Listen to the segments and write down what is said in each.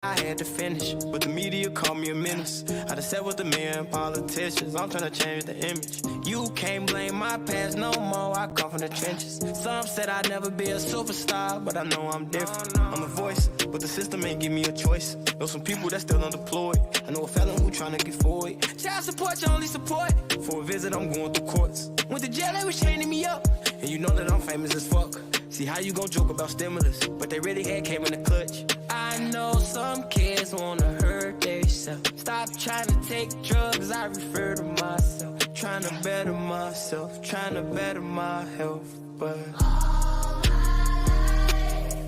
I had to finish, but the media called me a menace. I just sat with the men, politicians. I'm trying to change the image. You can't blame my past no more. I come from the trenches. Some said I'd never be a superstar, but I know I'm different. I'm a voice, but the system ain't give me a choice. Know some people that still unemployed. I know a felon who trying to get forward. Child support, your only support. For a visit, I'm going through courts. Went to jail, they was chaining me up. And you know that I'm famous as fuck. See how you gon' joke about stimulus, but they really had came in the clutch. I know some kids wanna hurt themselves. Stop trying to take drugs, I refer to myself. Trying to better myself, trying to better my health. But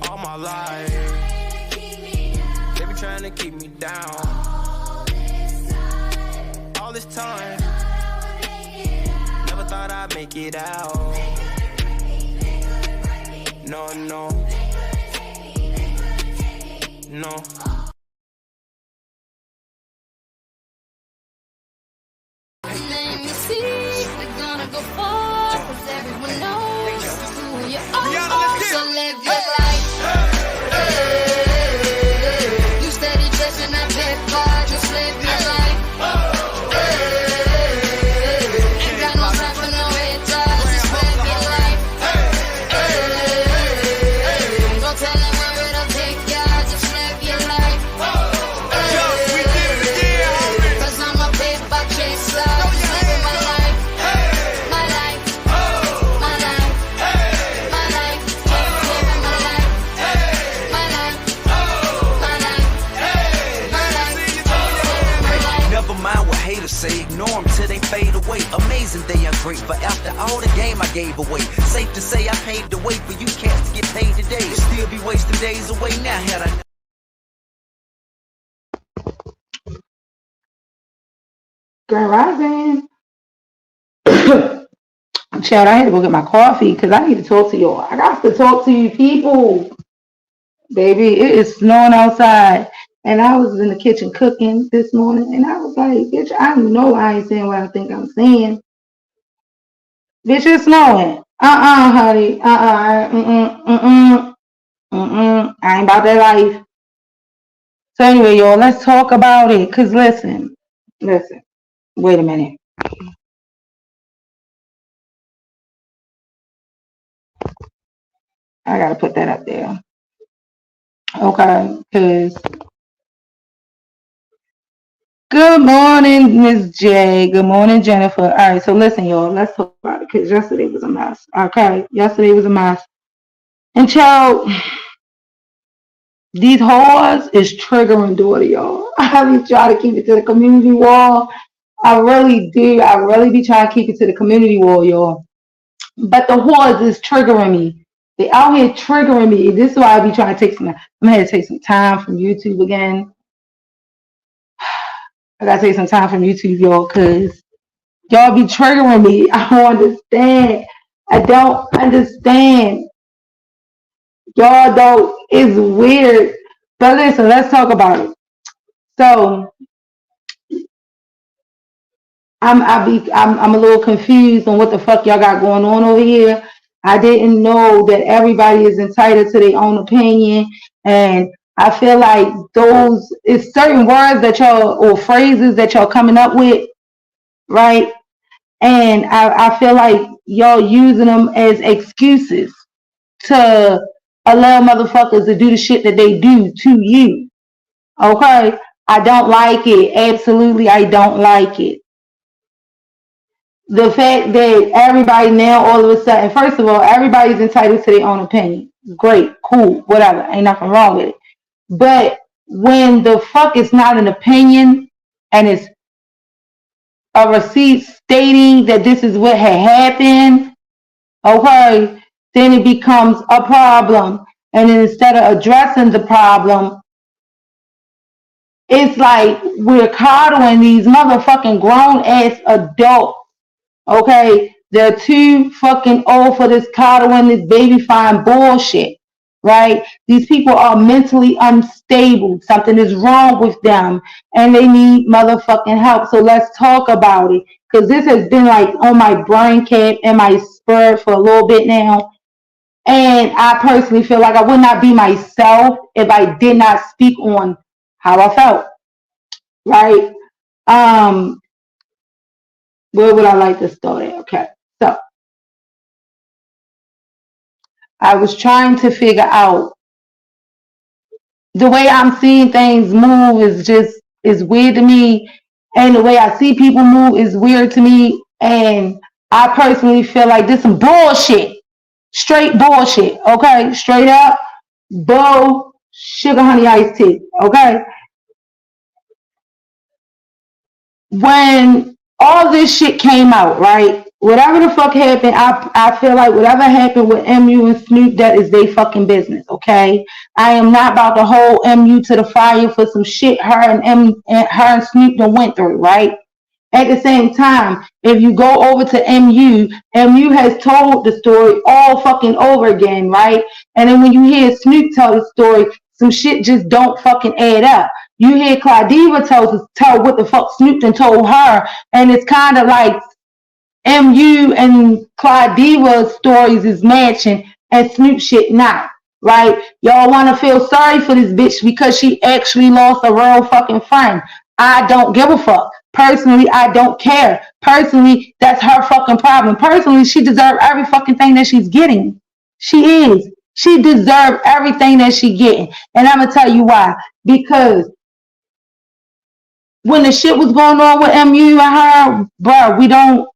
all my life, they be trying to keep me down. All this time, never thought I'd make it out. No, no, no. Let me see, we're gonna go far, cause everyone knows who you are. So live your life. You steady chasing that paper, just live your life. Ain't got no time for no haters, just live your life. Don't tell them where it'll take ya, just live your life. Cause I'm a paper chaser, just living my life. My life, my life, my life, just living my life. My life, my life, my life, just living my life. Never mind what haters say, ignore them till they fade away. Amazing they are great, but after all the game I gave away. Safe to say I paved the way for you cats to get paid today. Still be wasting days away now had I Grand Rising. Chad, I had to go get my coffee because I need to talk to y'all. I got to talk to you people. Baby, it is snowing outside. And I was in the kitchen cooking this morning. And I was like, bitch, I know I ain't saying what I think I'm saying. Bitch, it's snowing. Honey. I ain't about that life. So anyway, y'all, let's talk about it. Because listen. Wait a minute. I gotta put that up there. Okay, because good morning, Miss J. Good morning, Jennifer. All right, so listen, y'all, let's talk about it because yesterday was a mess. Okay, yesterday was a mess. And child, these whores is triggering daughter, y'all. I be trying to keep it to the community wall. I really do. I really be trying to keep it to the community wall, y'all. But the whores is triggering me. They out here triggering me. This is why I be trying to take some. I'm gonna take some time from YouTube again. I gotta take some time from YouTube, y'all, because y'all be triggering me. I don't understand. I don't understand. Y'all don't. It's weird. But listen, let's talk about it. So I'm a little confused on what the fuck y'all got going on over here. I didn't know that everybody is entitled to their own opinion, and I feel like those it's certain words that y'all or phrases that y'all coming up with, right? And I feel like y'all using them as excuses to allow motherfuckers to do the shit that they do to you. Okay? I don't like it. Absolutely, I don't like it. The fact that everybody now all of a sudden, first of all, everybody's entitled to their own opinion. Great, cool, whatever. Ain't nothing wrong with it. But when the fuck is not an opinion and it's a receipt stating that this is what had happened, okay, then it becomes a problem. And then instead of addressing the problem, it's like we're coddling these motherfucking grown ass adults. Okay, they're too fucking old for this coddling, this baby fine bullshit, right? These people are mentally unstable. Something is wrong with them and they need motherfucking help. So let's talk about it. Because this has been like on my brain cap and my spirit for a little bit now. And I personally feel like I would not be myself if I did not speak on how I felt, right? Where would I like to start at? Okay, so I was trying to figure out the way I'm seeing things move is weird to me, and the way I see people move is weird to me. And I personally feel like this some bullshit, straight bullshit. Okay, straight up, bull, sugar honey iced tea. Okay, when all this shit came out, right? Whatever the fuck happened, I feel like whatever happened with MU and Snoop, that is their fucking business, okay? I am not about to hold MU to the fire for some shit her and Snoop done went through, right? At the same time, if you go over to MU has told the story all fucking over again, right? And then when you hear Snoop tell the story, some shit just don't fucking add up. You hear Claudiva tell what the fuck Snoop done told her, and it's kind of like MU and Claudiva's stories is matching and Snoop shit not, right? Y'all want to feel sorry for this bitch because she actually lost a real fucking friend. I don't give a fuck. Personally, I don't care. Personally, that's her fucking problem. Personally, she deserves every fucking thing that she's getting. She is. She deserves everything that she's getting. And I'm going to tell you why. Because when the shit was going on with MU and her, bro,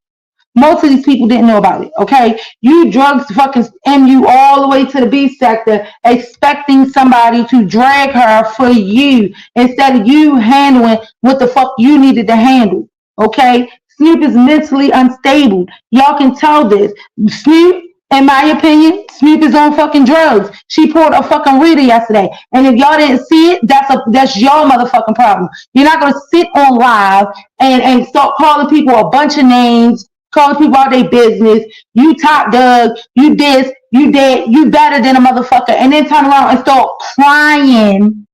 most of these people didn't know about it, okay? You drugged fucking MU all the way to the B sector, expecting somebody to drag her for you instead of you handling what the fuck you needed to handle, okay? Snoop is mentally unstable. Y'all can tell this. Snoop, in my opinion, Snoop is on fucking drugs. She poured a fucking Rita yesterday. And if y'all didn't see it, that's your motherfucking problem. You're not going to sit on live and start calling people a bunch of names, calling people out their business. You top dog, you this, you that, you better than a motherfucker. And then turn around and start crying.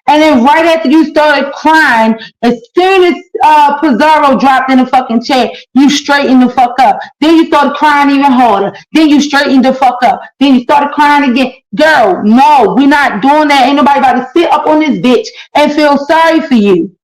And then right after you started crying, as soon as Pizarro dropped in the fucking chat, you straightened the fuck up. Then you started crying even harder. Then you straightened the fuck up. Then you started crying again. Girl, no, we're not doing that. Ain't nobody about to sit up on this bitch and feel sorry for you.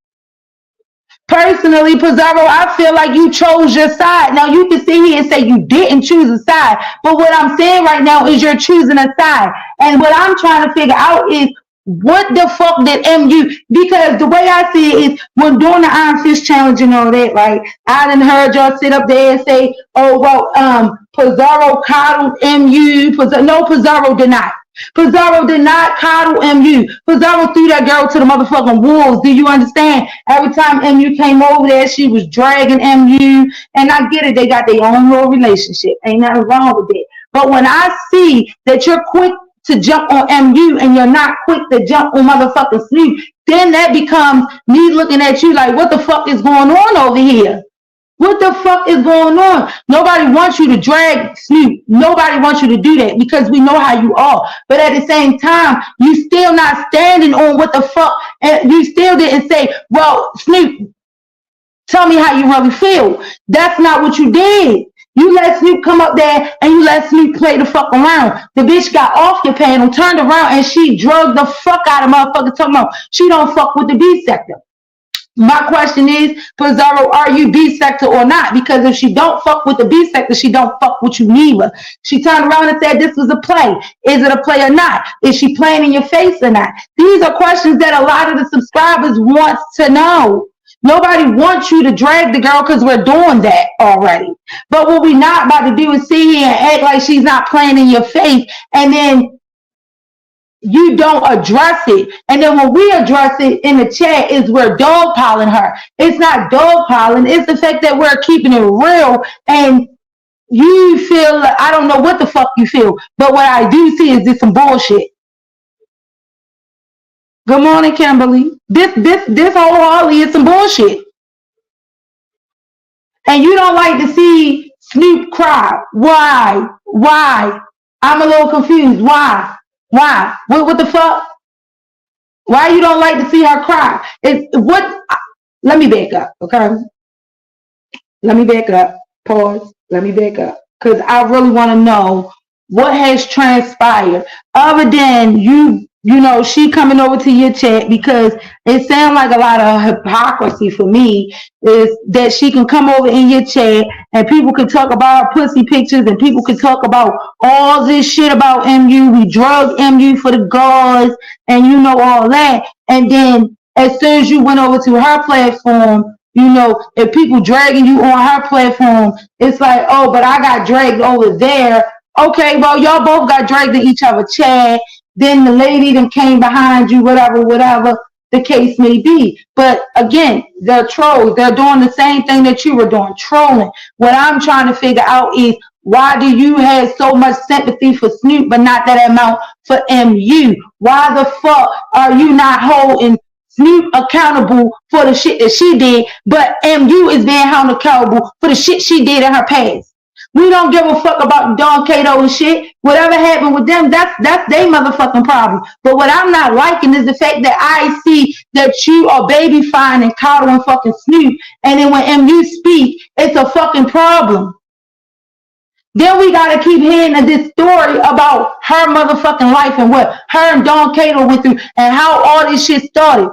Personally, Pizarro, I feel like you chose your side. Now, you can sit here and say you didn't choose a side. But what I'm saying right now is you're choosing a side. And what I'm trying to figure out is, what the fuck did MU? Because the way I see it is, when doing the Iron Fist challenge and all that, right? I done heard y'all sit up there and say, "Oh well, Pizarro coddled MU." No, Pizarro did not. Pizarro did not coddle MU. Pizarro threw that girl to the motherfucking wolves. Do you understand? Every time MU came over there, she was dragging MU. And I get it, they got their own little relationship. Ain't nothing wrong with it. But when I see that you're quick to jump on MU and you're not quick to jump on motherfucking Snoop, then that becomes me looking at you like, what the fuck is going on over here? What the fuck is going on? Nobody wants you to drag Snoop. Nobody wants you to do that because we know how you are. But at the same time, you still not standing on what the fuck, and you still didn't say, well, Snoop, tell me how you really feel. That's not what you did. You let Snoop come up there and you let Snoop play the fuck around. The bitch got off your panel, turned around, and she drugged the fuck out of motherfuckers talking about she don't fuck with the B sector. My question is, Pizarro, are you B sector or not? Because if she don't fuck with the B sector, she don't fuck with you neither. She turned around and said this was a play. Is it a play or not? Is she playing in your face or not? These are questions that a lot of the subscribers want to know. Nobody wants you to drag the girl because we're doing that already. But what we're not about to do is sit here and act like she's not playing in your face, and then you don't address it. And then when we address it in the chat is we're dogpiling her. It's not dogpiling. It's the fact that we're keeping it real, and you feel, I don't know what the fuck you feel, but what I do see is this some bullshit. Good morning, Kimberly. This whole Harley is some bullshit. And you don't like to see Snoop cry. Why? I'm a little confused. Why? What the fuck? Why you don't like to see her cry? Let me back up, okay? Let me back up. Pause. Let me back up. Because I really want to know what has transpired other than you you know, she coming over to your chat because it sounds like a lot of hypocrisy for me is that she can come over in your chat and people can talk about pussy pictures and people can talk about all this shit about MU. We drug MU for the gauze and you know all that. And then as soon as you went over to her platform, you know, if people dragging you on her platform, it's like, oh, but I got dragged over there. Okay, well, y'all both got dragged in each other chat. Then the lady that came behind you, whatever the case may be. But again, they're trolls. They're doing the same thing that you were doing, trolling. What I'm trying to figure out is why do you have so much sympathy for Snoop, but not that amount for MU? Why the fuck are you not holding Snoop accountable for the shit that she did, but MU is being held accountable for the shit she did in her past? We don't give a fuck about Don Cato and shit. Whatever happened with them, that's their motherfucking problem. But what I'm not liking is the fact that I see that you are baby fine and coddling fucking Snoop, and then when MU speak, it's a fucking problem. Then we gotta keep hearing this story about her motherfucking life and what her and Don Cato went through and how all this shit started.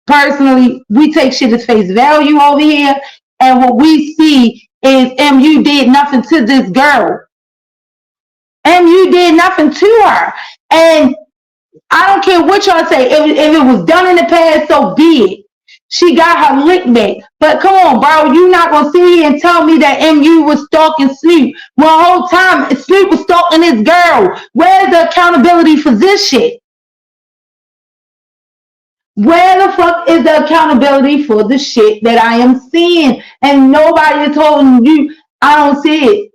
Personally, we take shit as face value over here, and what we see is MU did nothing to this girl. MU did nothing to her. And I don't care what y'all say. If it was done in the past, so be it. She got her lick back. But come on, bro. You're not going to sit here and tell me that MU was stalking Snoop. Well, the whole time, Snoop was stalking this girl. Where's the accountability for this shit? Where the fuck is the accountability for the shit that I am seeing? And nobody is holding you. I don't see it.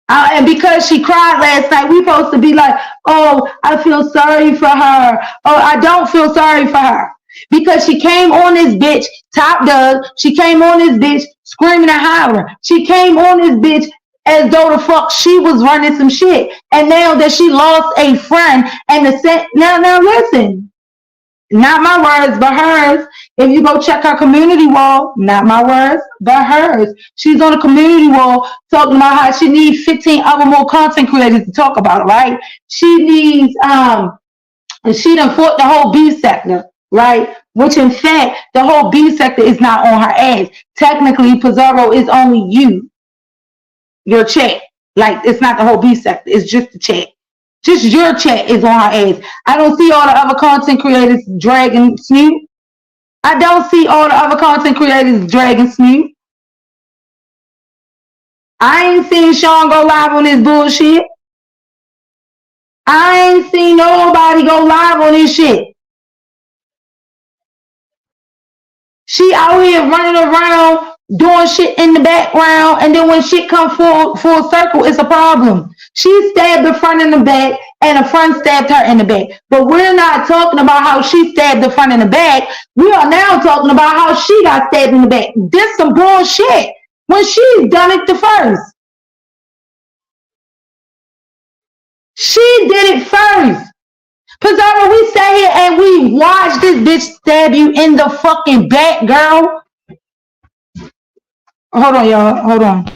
And because she cried last night, we supposed to be like, oh, I feel sorry for her. Oh, I don't feel sorry for her. Because she came on this bitch, top dog. She came on this bitch screaming and hollering. She came on this bitch as though the fuck she was running some shit. And now that she lost a friend and now listen. Not my words, but hers. If you go check her community wall, not my words, but hers. She's on a community wall talking about how she needs 15 other more content creators to talk about it, right? She needs, and she done fought the whole B sector, right? Which in fact, the whole B sector is not on her ass. Technically, Pizarro is only you, your chat. Like, it's not the whole B sector, it's just the chat. Just your chat is on her ass. I don't see all the other content creators dragging Snoop. I don't see all the other content creators dragging Snoop. I ain't seen Sean go live on this bullshit. I ain't seen nobody go live on this shit. She out here running around doing shit in the background, and then when shit come full circle, it's a problem. She stabbed the front and the back, and the front stabbed her in the back. But we're not talking about how she stabbed the front and the back. We are now talking about how she got stabbed in the back. This some bullshit when she's done it the first. She did it first. Pizarro, we sat here and we watched this bitch stab you in the fucking back, girl. Hold on, y'all. Hold on.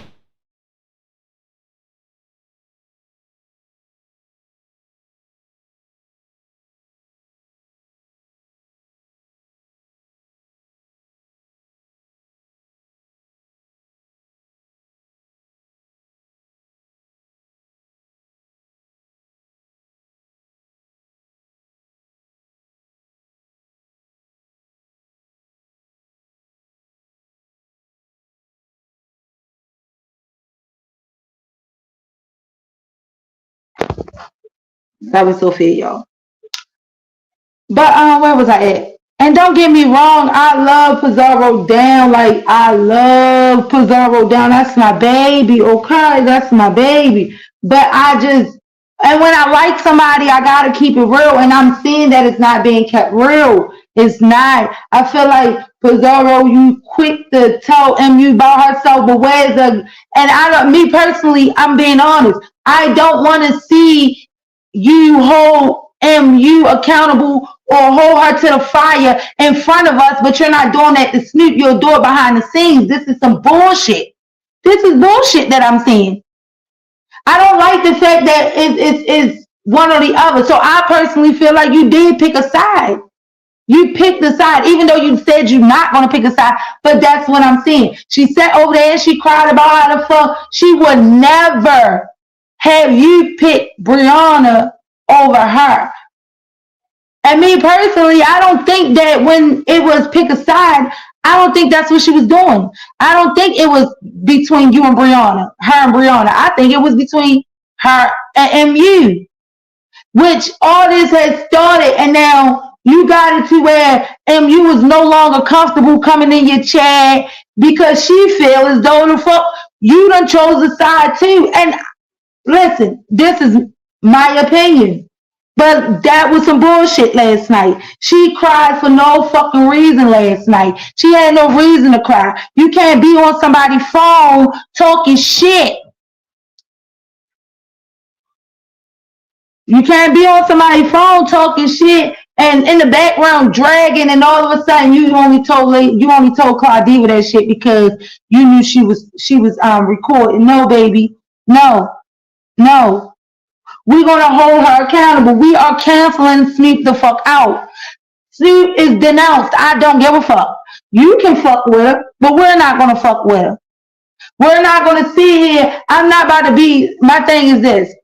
That was so fair, y'all. But where was I at? And don't get me wrong, I love Pizarro down. Like, I love Pizarro down. That's my baby, okay? That's my baby. But and when I like somebody, I gotta keep it real. And I'm seeing that it's not being kept real. It's not. I feel like Pizarro, you quick to tell MU about herself, but where's the? And me personally, I'm being honest. I don't want to see you hold MU accountable or hold her to the fire in front of us, but you're not doing that to Snoop. You'll do it behind the scenes. This is some bullshit. This is bullshit that I'm seeing. I don't like the fact that one or the other. So I personally feel like you did pick a side. You picked a side, even though you said you're not going to pick a side. But that's what I'm saying. She sat over there and she cried about how the fuck she would never have you pick Brianna over her. And me personally, I don't think that when it was pick a side, I don't think that's what she was doing. I don't think it was between you and Brianna, her and Brianna. I think it was between her and MU, which all this has started, and now you got it to where MU was no longer comfortable coming in your chat because she feel as though the fuck you done chose a side too. And listen, this is my opinion, but that was some bullshit last night. She cried for no fucking reason last night. She had no reason to cry. You can't be on somebody's phone talking shit. You can't be on somebody's phone talking shit and in the background dragging, and all of a sudden you only told Claudia that shit because you knew she was recording. No, baby. No. We're gonna hold her accountable. We are canceling Snoop the fuck out. Snoop is denounced. I don't give a fuck. You can fuck with her, but we're not gonna fuck with her. We're not gonna sit here. I'm not about to be. My thing is this.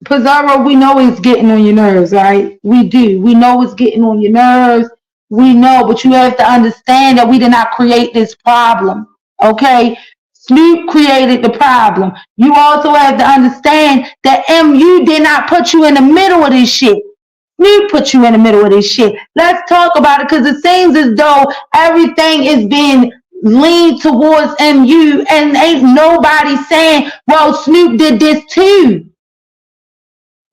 Pizarro, we know it's getting on your nerves, right? We do. We know it's getting on your nerves. We know, but you have to understand that we did not create this problem, okay? Snoop created the problem. You also have to understand that MU did not put you in the middle of this shit. Snoop put you in the middle of this shit. Let's talk about it, because it seems as though everything is being leaned towards MU, and ain't nobody saying, well, Snoop did this too.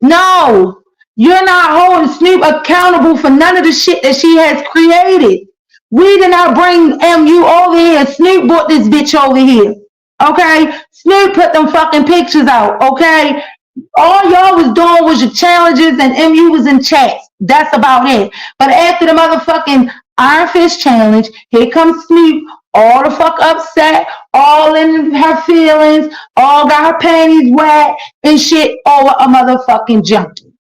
No, you're not holding Snoop accountable for none of the shit that she has created. We did not bring MU over here. Snoop brought this bitch over here. Okay? Snoop put them fucking pictures out. Okay? All y'all was doing was your challenges, and MU was in chats. That's about it. But after the motherfucking Iron Fist challenge, here comes Snoop, all the fuck upset, all in her feelings, all got her panties wet and shit over a motherfucking junkie.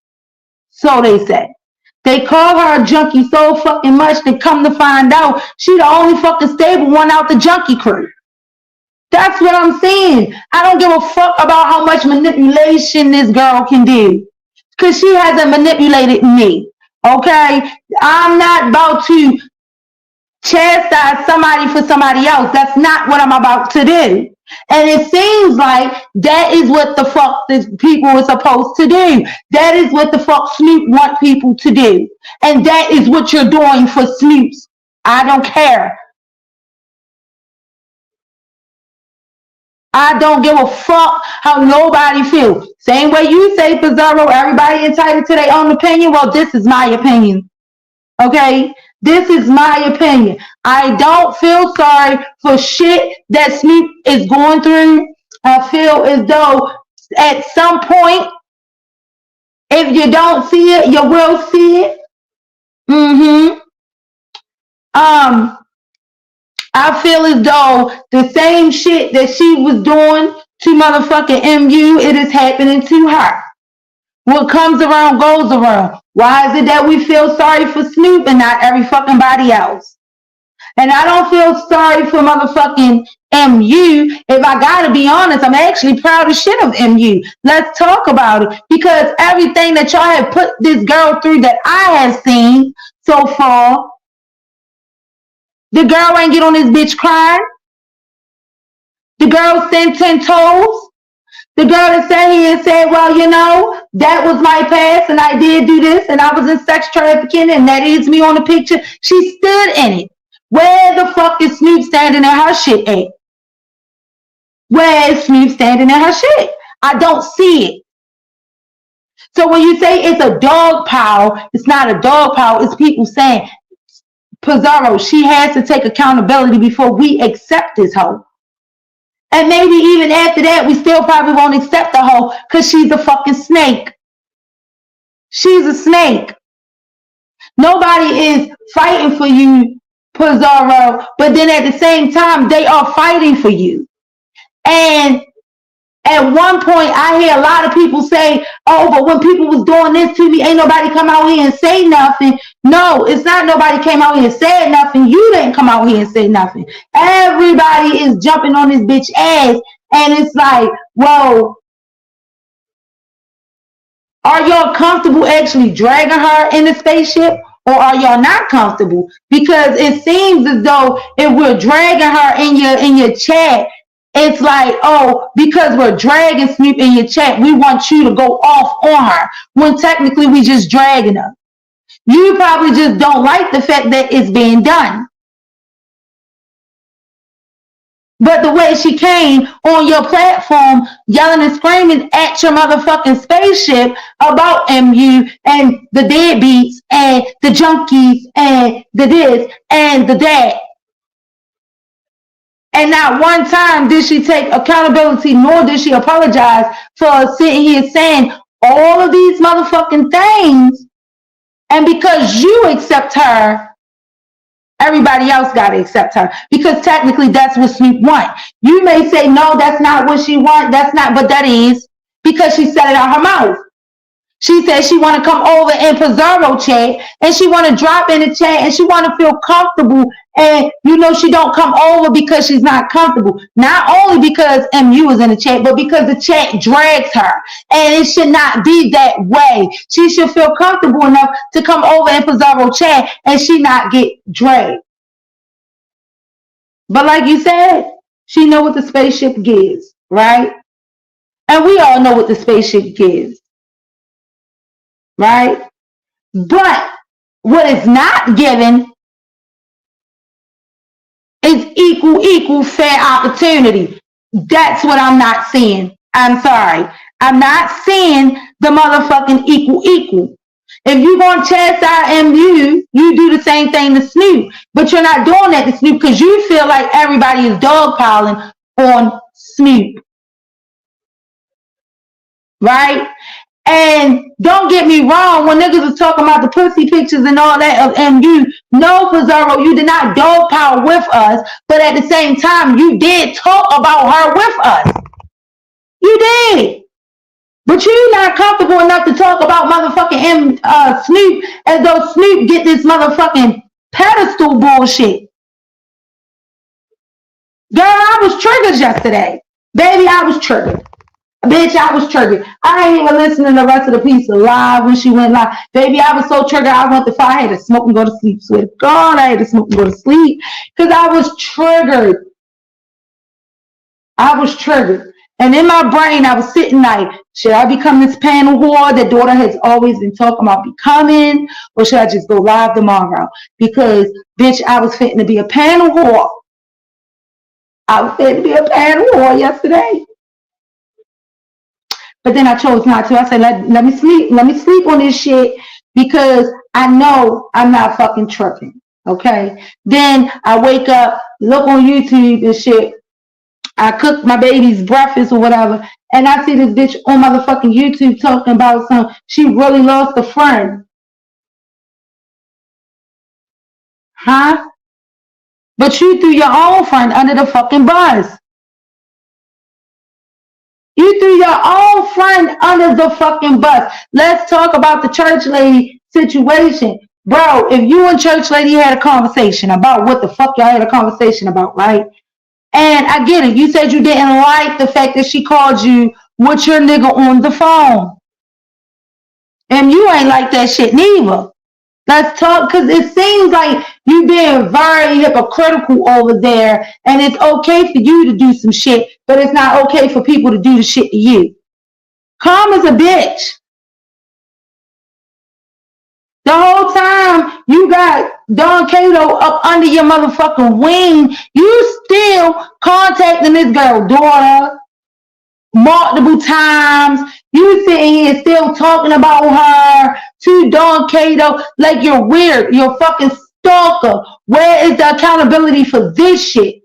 So they say. They call her a junkie so fucking much they come to find out she the only fucking stable one out the junkie crew. That's what I'm saying. I don't give a fuck about how much manipulation this girl can do, because she hasn't manipulated me. Okay? I'm not about to chastise somebody for somebody else. That's not what I'm about to do. And it seems like that is what the fuck these people are supposed to do. That is what the fuck Snoop want people to do. And that is what you're doing for Snoops. I don't care. I don't give a fuck how nobody feels. Same way you say, Pizarro, everybody entitled to their own opinion. Well, this is my opinion. Okay? This is my opinion. I don't feel sorry for shit that Snoop is going through. I feel as though at some point, if you don't see it, you will see it. I feel as though the same shit that she was doing to motherfucking MU, it is happening to her. What comes around goes around. Why is it that we feel sorry for Snoop and not every fucking body else? And I don't feel sorry for motherfucking MU. If I gotta be honest, I'm actually proud as shit of MU. Let's talk about it. Because everything that y'all have put this girl through that I have seen so far, the girl ain't get on this bitch crying. The girl sent 10 toes. The girl that sat here and said, well, you know, that was my past and I did do this and I was in sex trafficking and that is me on the picture. She stood in it. Where the fuck is Snoop standing in her shit at? Where is Snoop standing in her shit? I don't see it. So when you say it's a dog pile, it's not a dog pile. It's people saying, Pizarro, she has to take accountability before we accept this hoe. And maybe even after that, we still probably won't accept the hoe because she's a fucking snake. She's a snake. Nobody is fighting for you, Pizarro, but then at the same time, they are fighting for you. And At one point, I hear a lot of people say, oh, but when people was doing this to me, ain't nobody come out here and say nothing. No, it's not nobody came out here and said nothing. You didn't come out here and say nothing. Everybody is jumping on this bitch ass. And it's like, well, are y'all comfortable actually dragging her in the spaceship? Or are y'all not comfortable? Because it seems as though if we're dragging her in your chat, it's like, oh, because we're dragging Snoop in your chat, we want you to go off on her. When technically we just dragging her. You probably just don't like the fact that it's being done. But the way she came on your platform yelling and screaming at your motherfucking spaceship about MU and the deadbeats and the junkies and the this and the that. And not one time did she take accountability, nor did she apologize for sitting here saying all of these motherfucking things. And because you accept her, everybody else got to accept her, because technically that's what Snoop wants. You may say, no, that's not what she wants. That's not, but that is, because she said it out her mouth. She said she want to come over in Pizarro chat, and she want to drop in the chat, and she want to feel comfortable. And you know she don't come over because she's not comfortable. Not only because MU is in the chat, but because the chat drags her. And it should not be that way. She should feel comfortable enough to come over in Pizarro chat and she not get dragged. But like you said, she know what the spaceship gives, right? And we all know what the spaceship gives. Right? But what is not given is equal fair opportunity. That's what I'm not seeing. I'm sorry. I'm not seeing the motherfucking equal. If you're going to chastise MU, you do the same thing to Snoop. But you're not doing that to Snoop because you feel like everybody is dogpiling on Snoop. Right? And don't get me wrong, when niggas was talking about the pussy pictures and all that of MU, no, Pizarro, you did not dogpile with us, but at the same time, you did talk about her with us. You did. But you're not comfortable enough to talk about motherfucking Snoop as though Snoop get this motherfucking pedestal bullshit. Girl, I was triggered yesterday. Baby, I was triggered. Bitch, I was triggered. I ain't even listening to the rest of the piece live when she went live. Baby, I was so triggered. I went to fire. I had to smoke and go to sleep. Swear to God, I had to smoke and go to sleep because I was triggered. I was triggered. And in my brain, I was sitting like, should I become this panel whore that daughter has always been talking about becoming? Or should I just go live tomorrow? Because, bitch, I was fitting to be a panel whore. I was fitting to be a panel whore yesterday. But then I chose not to. I said, let me sleep. Let me sleep on this shit because I know I'm not fucking tripping. Okay? Then I wake up, look on YouTube and shit. I cook my baby's breakfast or whatever. And I see this bitch on motherfucking YouTube talking about something. She really lost a friend. Huh? But you threw your own friend under the fucking bus. You threw your own friend under the fucking bus. Let's talk about the church lady situation. Bro, if you and church lady had a conversation about what the fuck y'all had a conversation about, right? And I get it. You said you didn't like the fact that she called you with your nigga on the phone. And you ain't like that shit neither. Let's talk, because it seems like you being very hypocritical over there, and it's okay for you to do some shit, but it's not okay for people to do the shit to you. Calm as a bitch. The whole time you got Don Cato up under your motherfucking wing, you still contacting this girl daughter multiple times. You sitting here still talking about her to Don Cato like you're weird. You're a fucking stalker. Where is the accountability for this shit?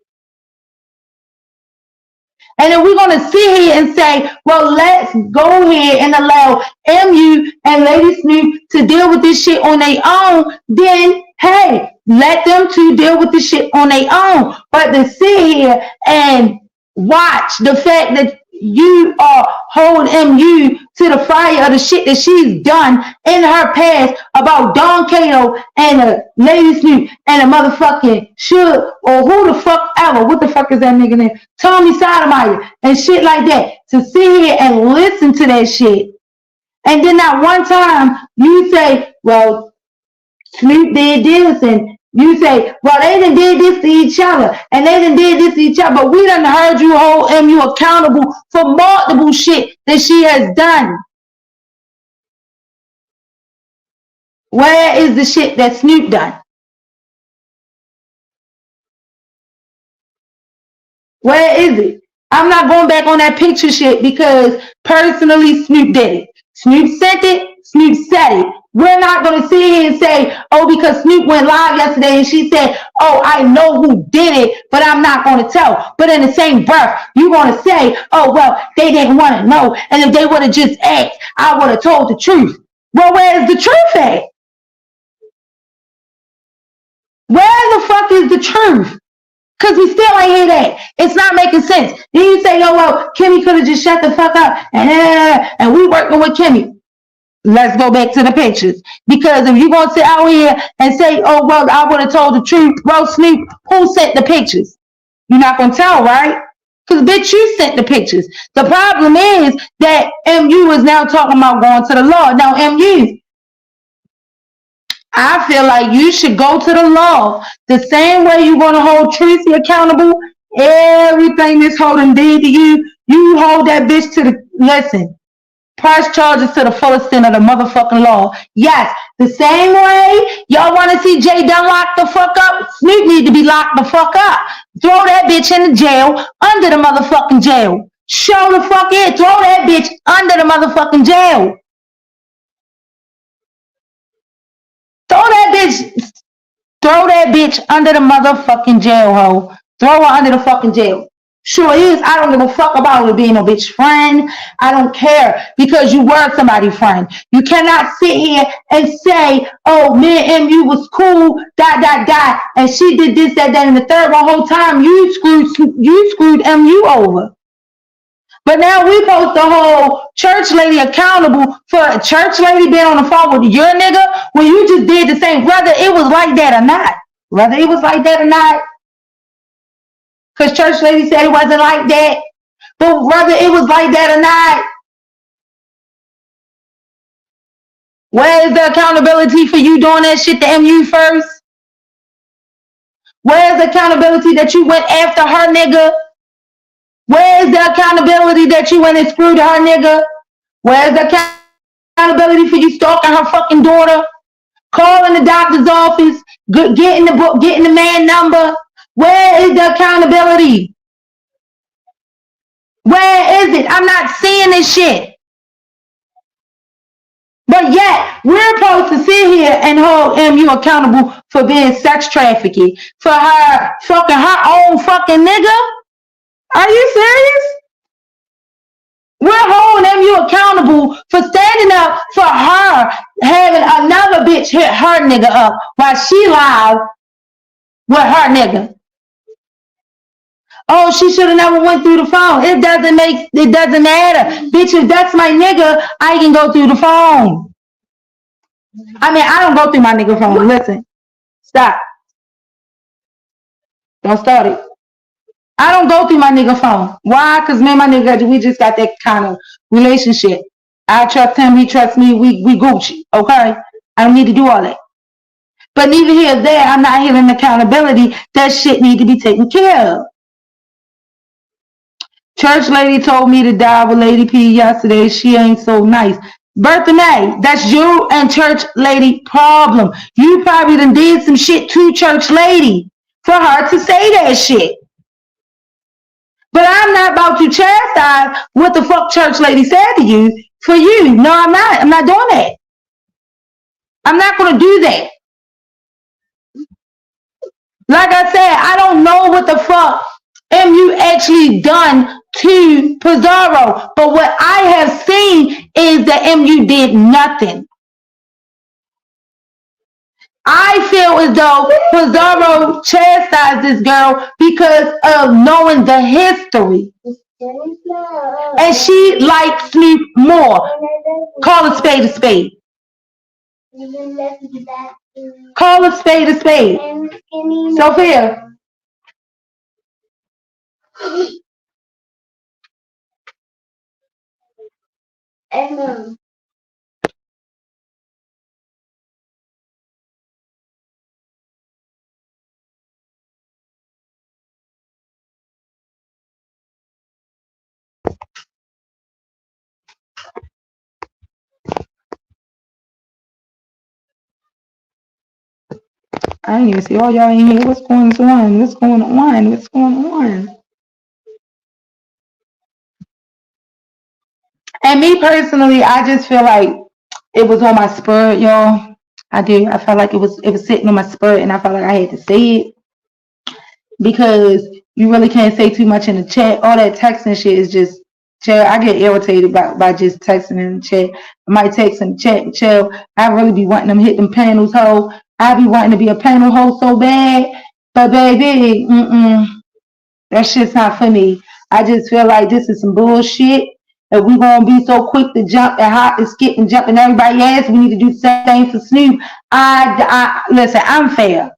And then we're going to sit here and say, well, let's go ahead and allow MU and Lady Snoop to deal with this shit on their own. Then, hey, let them two deal with this shit on their own. But to sit here and watch the fact that you hold MU to the fire of the shit that she's done in her past about Don Cato and Lady Snoop and a motherfucking Suge or who the fuck ever. What the fuck is that nigga name? Tommy Sotomayor and shit like that. To sit here and listen to that shit. And then that one time you say, well, Snoop did this, and you say, well, they done did this to each other, and they done did this to each other, but we done heard you hold MU accountable for multiple shit that she has done. Where is the shit that Snoop done? Where is it? I'm not going back on that picture shit because personally Snoop did it. Snoop sent it, Snoop said it. We're not going to sit here and say, oh, because Snoop went live yesterday and she said, oh, I know who did it, but I'm not going to tell. But in the same breath, you're going to say, oh, well, they didn't want to know. And if they would have just asked, I would have told the truth. Well, where's the truth at? Where the fuck is the truth? Because we still ain't hear that. It's not making sense. Then you say, oh, well, Kimmy could have just shut the fuck up. And we working with Kimmy. Let's go back to the pictures. Because if you're going to sit out here and say, oh, well, I would have told the truth. Well, Snoop, who sent the pictures? You're not going to tell, right? Because, bitch, you sent the pictures. The problem is that MU is now talking about going to the law. Now, MU, I feel like you should go to the law. The same way you're going to hold Tracy accountable, everything this holding did to you, you hold that bitch to the, listen, press charges to the full extent of the motherfucking law. Yes, the same way y'all want to see Jay Dunn locked the fuck up, Snoop need to be locked the fuck up. Throw that bitch in the jail, under the motherfucking jail. Show the fuck in, throw that bitch under the motherfucking jail. Throw that bitch under the motherfucking jail, ho. Throw her under the fucking jail. Sure is. I don't give a fuck about her being no bitch friend. I don't care because you were somebody's friend. You cannot sit here and say, oh, me and MU was cool, ... and she did this, that, and the third. The whole time you screwed MU over. But now we supposed to hold church lady accountable for a church lady being on the phone with your nigga when you just did the same, whether it was like that or not. Whether it was like that or not. Because church lady said it wasn't like that. But whether it was like that or not. Where is the accountability for you doing that shit to MU first? Where's the accountability that you went after her nigga? Where's the accountability that you went and screwed her nigga? Where's the accountability for you stalking her fucking daughter? Calling the doctor's office, getting the book, getting the man number. Where is the accountability? Where is it? I'm not seeing this shit. But yet, we're supposed to sit here and hold MU accountable for being sex trafficking, for her fucking her own fucking nigga. Are you serious? We're holding MU accountable for standing up for her having another bitch hit her nigga up while she live with her nigga. Oh, she should have never went through the phone. It doesn't matter. Bitch, if that's my nigga, I can go through the phone. I mean, I don't go through my nigga phone. Listen. Stop. Don't start it. I don't go through my nigga phone. Why? Because me and my nigga, we just got that kind of relationship. I trust him, he trusts me, we Gucci, okay? I don't need to do all that. But neither here nor there, I'm not hearing accountability. That shit need to be taken care of. Church lady told me to die with Lady P yesterday. She ain't so nice. Bertha May, that's you and church lady problem. You probably done did some shit to church lady for her to say that shit. But I'm not about to chastise what the fuck church lady said to you for you. No, I'm not. I'm not doing that. I'm not going to do that. Like I said, I don't know what the fuck MU actually done to Pizarro. But what I have seen is that MU did nothing. I feel as though Pizarro chastised this girl because of knowing the history. And she likes Snoop more. Call a spade a spade. Call a spade a spade. Sophia. I ain't even see all y'all in here. What's going on? What's going on? What's going on? And me personally, I just feel like it was on my spirit, y'all. I did. I felt like it was sitting on my spirit, and I felt like I had to say it because you really can't say too much in the chat. All that texting shit is just chill. I get irritated by just texting in the chat. I might text in the chat, but chill. I really be wanting them hit them panels hoe. I be wanting to be a panel hoe so bad, but baby, that shit's not for me. I just feel like this is some bullshit. If we gonna be so quick to jump and hop and skip and jump in everybody's ass, we need to do the same thing for Snoop. I listen. I'm fair.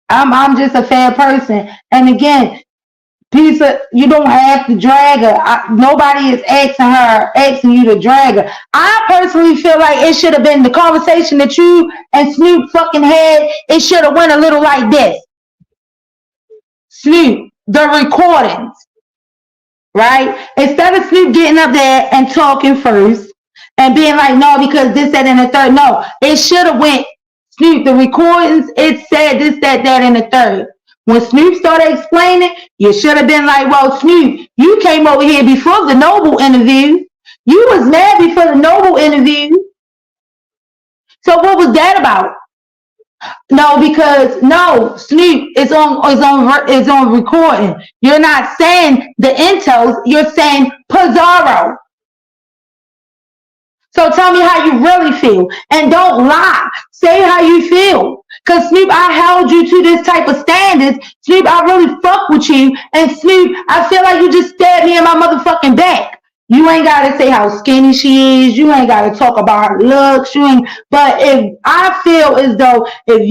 I'm just a fair person. And again, Pizza, you don't have to drag her. Nobody is asking you to drag her. I personally feel like it should have been the conversation that you and Snoop fucking had. It should have went a little like this. Snoop, the recordings, right? Instead of Snoop getting up there and talking first and being like, no, because this, that, and the third. No, it should have went, Snoop, the recordings, it said this, that, and the third. When Snoop started explaining, you should have been like, well, Snoop, you came over here before the Noble interview. You was mad before the Noble interview. So what was that about? No, because no, Snoop is on recording. You're not saying the intos, you're saying Pizarro. So tell me how you really feel. And don't lie. Say how you feel. Because Snoop, I held you to this type of standards. Snoop, I really fuck with you. And Snoop, I feel like you just stabbed me in my motherfucking back. You ain't got to say how skinny she is. You ain't got to talk about her looks. But if I feel as though if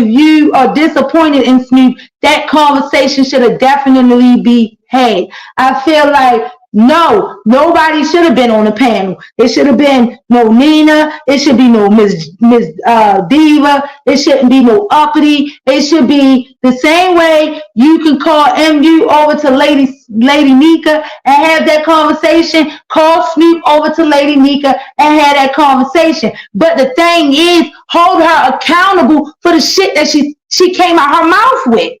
you are disappointed in Snoop, that conversation should have definitely be had. I feel like no, nobody should have been on the panel. It should have been no Nina. It should be no Miss Diva. It shouldn't be no Uppity. It should be the same way you can call MU over to Lady Nika and have that conversation. Call Snoop over to Lady Nika and have that conversation. But the thing is, hold her accountable for the shit that she came out her mouth with.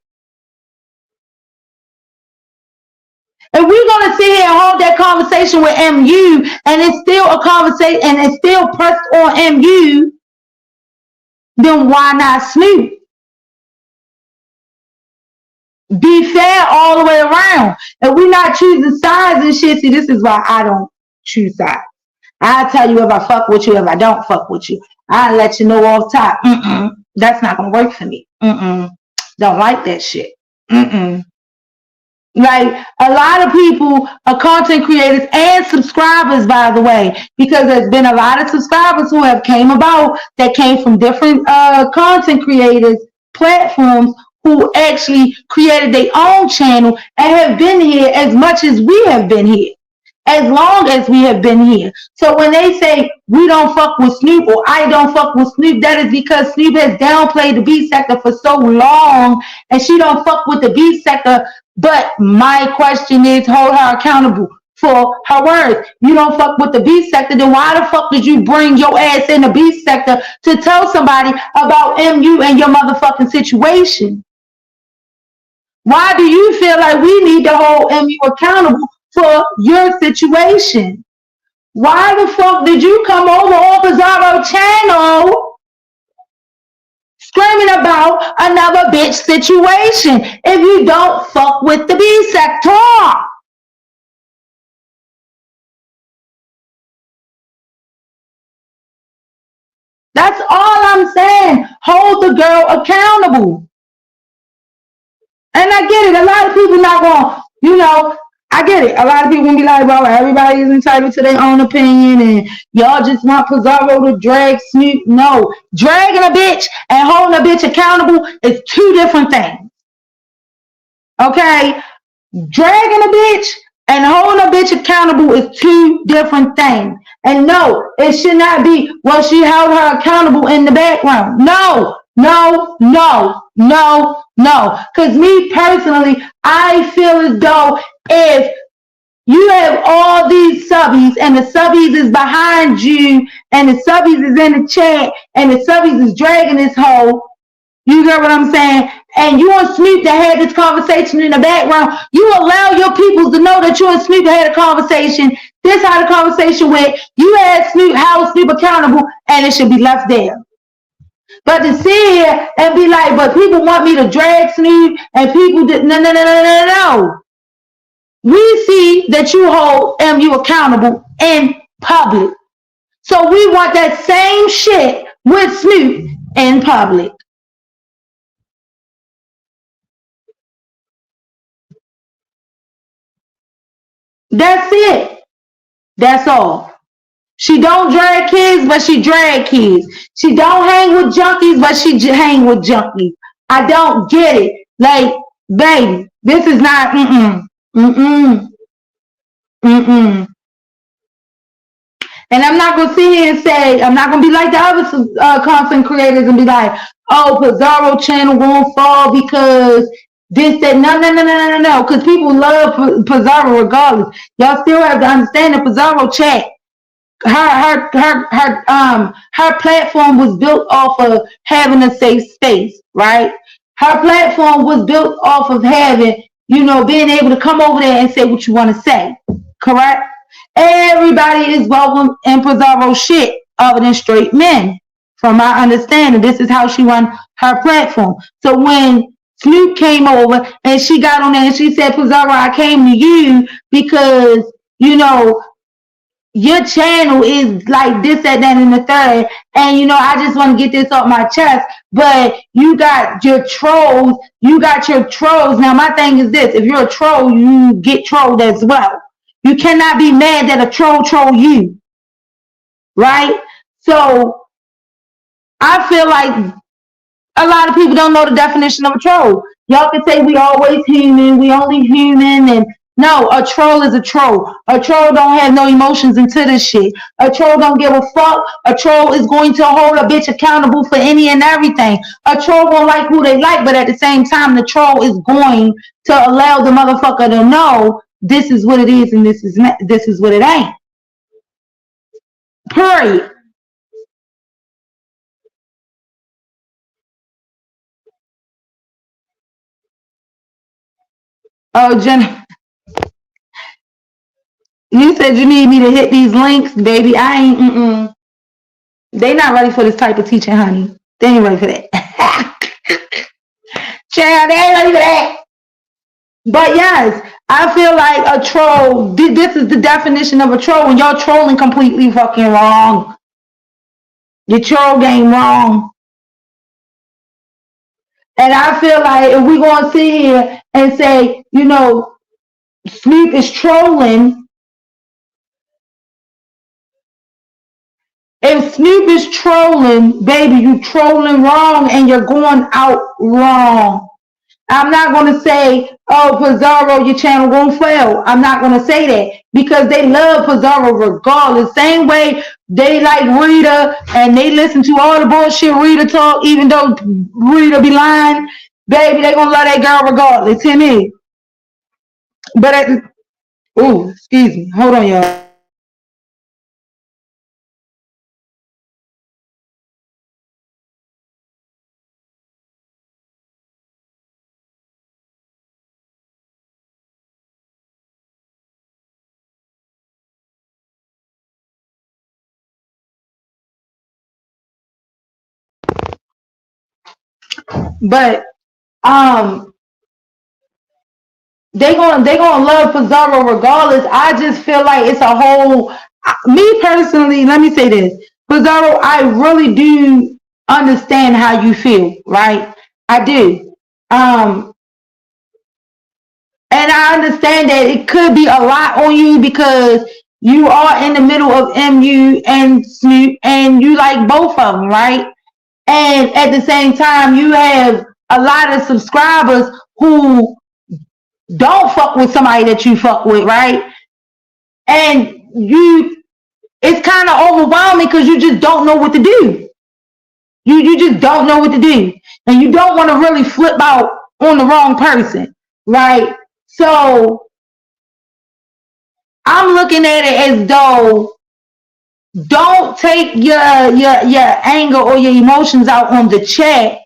If we're going to sit here and hold that conversation with MU and it's still a conversation and it's still pressed on MU, then why not Snoop? Be fair all the way around. If we're not choosing sides and shit, see, this is why I don't choose sides. I'll tell you if I fuck with you, if I don't fuck with you. I'll let you know off top. That's not going to work for me. Don't like that shit. Like a lot of people are content creators and subscribers, by the way, because there's been a lot of subscribers who have came about that came from different content creators platforms who actually created their own channel and have been here as much as we have been here, as long as we have been here. So when they say we don't fuck with Snoop or I don't fuck with Snoop, that is because Snoop has downplayed the beat sector for so long and she don't fuck with the beat sector. But my question is, hold her accountable for her words. You don't fuck with the beat sector, then why the fuck did you bring your ass in the beat sector to tell somebody about MU and your motherfucking situation? Why do you feel like we need to hold MU accountable for your situation? Why the fuck did you come over on Pizarro channel screaming about another bitch situation if you don't fuck with the B sector? That's all I'm saying. Hold the girl accountable. And I get it. A lot of people not going to you know, I get it. A lot of people gonna be like, well, everybody is entitled to their own opinion and y'all just want Pizarro to drag Snoop. No. Dragging a bitch and holding a bitch accountable is two different things. Okay? Dragging a bitch and holding a bitch accountable is two different things. And no, it should not be, well, she held her accountable in the background. No, no, no, no, no. Because me personally, I feel as though if you have all these subbies and the subbies is behind you and the subbies is in the chat and the subbies is dragging this hoe, you get what I'm saying? And you and Snoop that had this conversation in the background, you allow your people to know that you and Snoop had a conversation. This how the conversation went. You had Snoop, held Snoop accountable, and it should be left there. But to sit here and be like, but people want me to drag Snoop, and people did no. We see that you hold MU accountable in public. So we want that same shit with Snoop in public. That's it. That's all. She don't drag kids, but she drag kids. She don't hang with junkies, but she hang with junkies. I don't get it. Like, baby, this is not, And I'm not going to sit here and say, I'm not going to be like the other content creators and be like, oh, Pizarro channel won't fall because this, that. No. Because people love Pizarro regardless. Y'all still have to understand that Pizarro chat, her platform was built off of having a safe space, right? Her platform was built off of having, being able to come over there and say what you want to say, correct? Everybody is welcome in Pizarro shit other than straight men. From my understanding, this is how she run her platform. So when Snoop came over and she got on there and she said, Pizarro, I came to you because, your channel is like this, that, and the third. And, I just want to get this off my chest. But you got your trolls. Now, my thing is this. If you're a troll, you get trolled as well. You cannot be mad that a troll you. Right? So, I feel like a lot of people don't know the definition of a troll. Y'all can say we always human, we only human, and no, a troll is a troll. A troll don't have no emotions into this shit. A troll don't give a fuck. A troll is going to hold a bitch accountable for any and everything. A troll won't like who they like, but at the same time, the troll is going to allow the motherfucker to know this is what it is and this is what it ain't. Period. Oh, Jen, you said you need me to hit these links, baby. I ain't, They not ready for this type of teaching, honey. They ain't ready for that. Child, they ain't ready for that. But yes, I feel like a troll, this is the definition of a troll, and y'all trolling completely fucking wrong. Your troll game wrong. And I feel like if we gonna sit here and say, Snoop is trolling. If Snoop is trolling, baby, you trolling wrong and you're going out wrong. I'm not going to say, oh, Pizarro, your channel won't fail. I'm not going to say that because they love Pizarro regardless. Same way they like Rita and they listen to all the bullshit Rita talk, even though Rita be lying. Baby, they going to love that girl regardless. Hear me? But, excuse me. Hold on, y'all. But they gonna love Pizarro regardless. I just feel like it's a whole. Me personally, let me say this, Pizarro. I really do understand how you feel, right? I do. And I understand that it could be a lot on you because you are in the middle of MU and Snoop and you like both of them, right? And at the same time, you have a lot of subscribers who don't fuck with somebody that you fuck with, right? And it's kind of overwhelming because you just don't know what to do. You just don't know what to do. And you don't want to really flip out on the wrong person, right? So I'm looking at it as though don't take your anger or your emotions out on the chat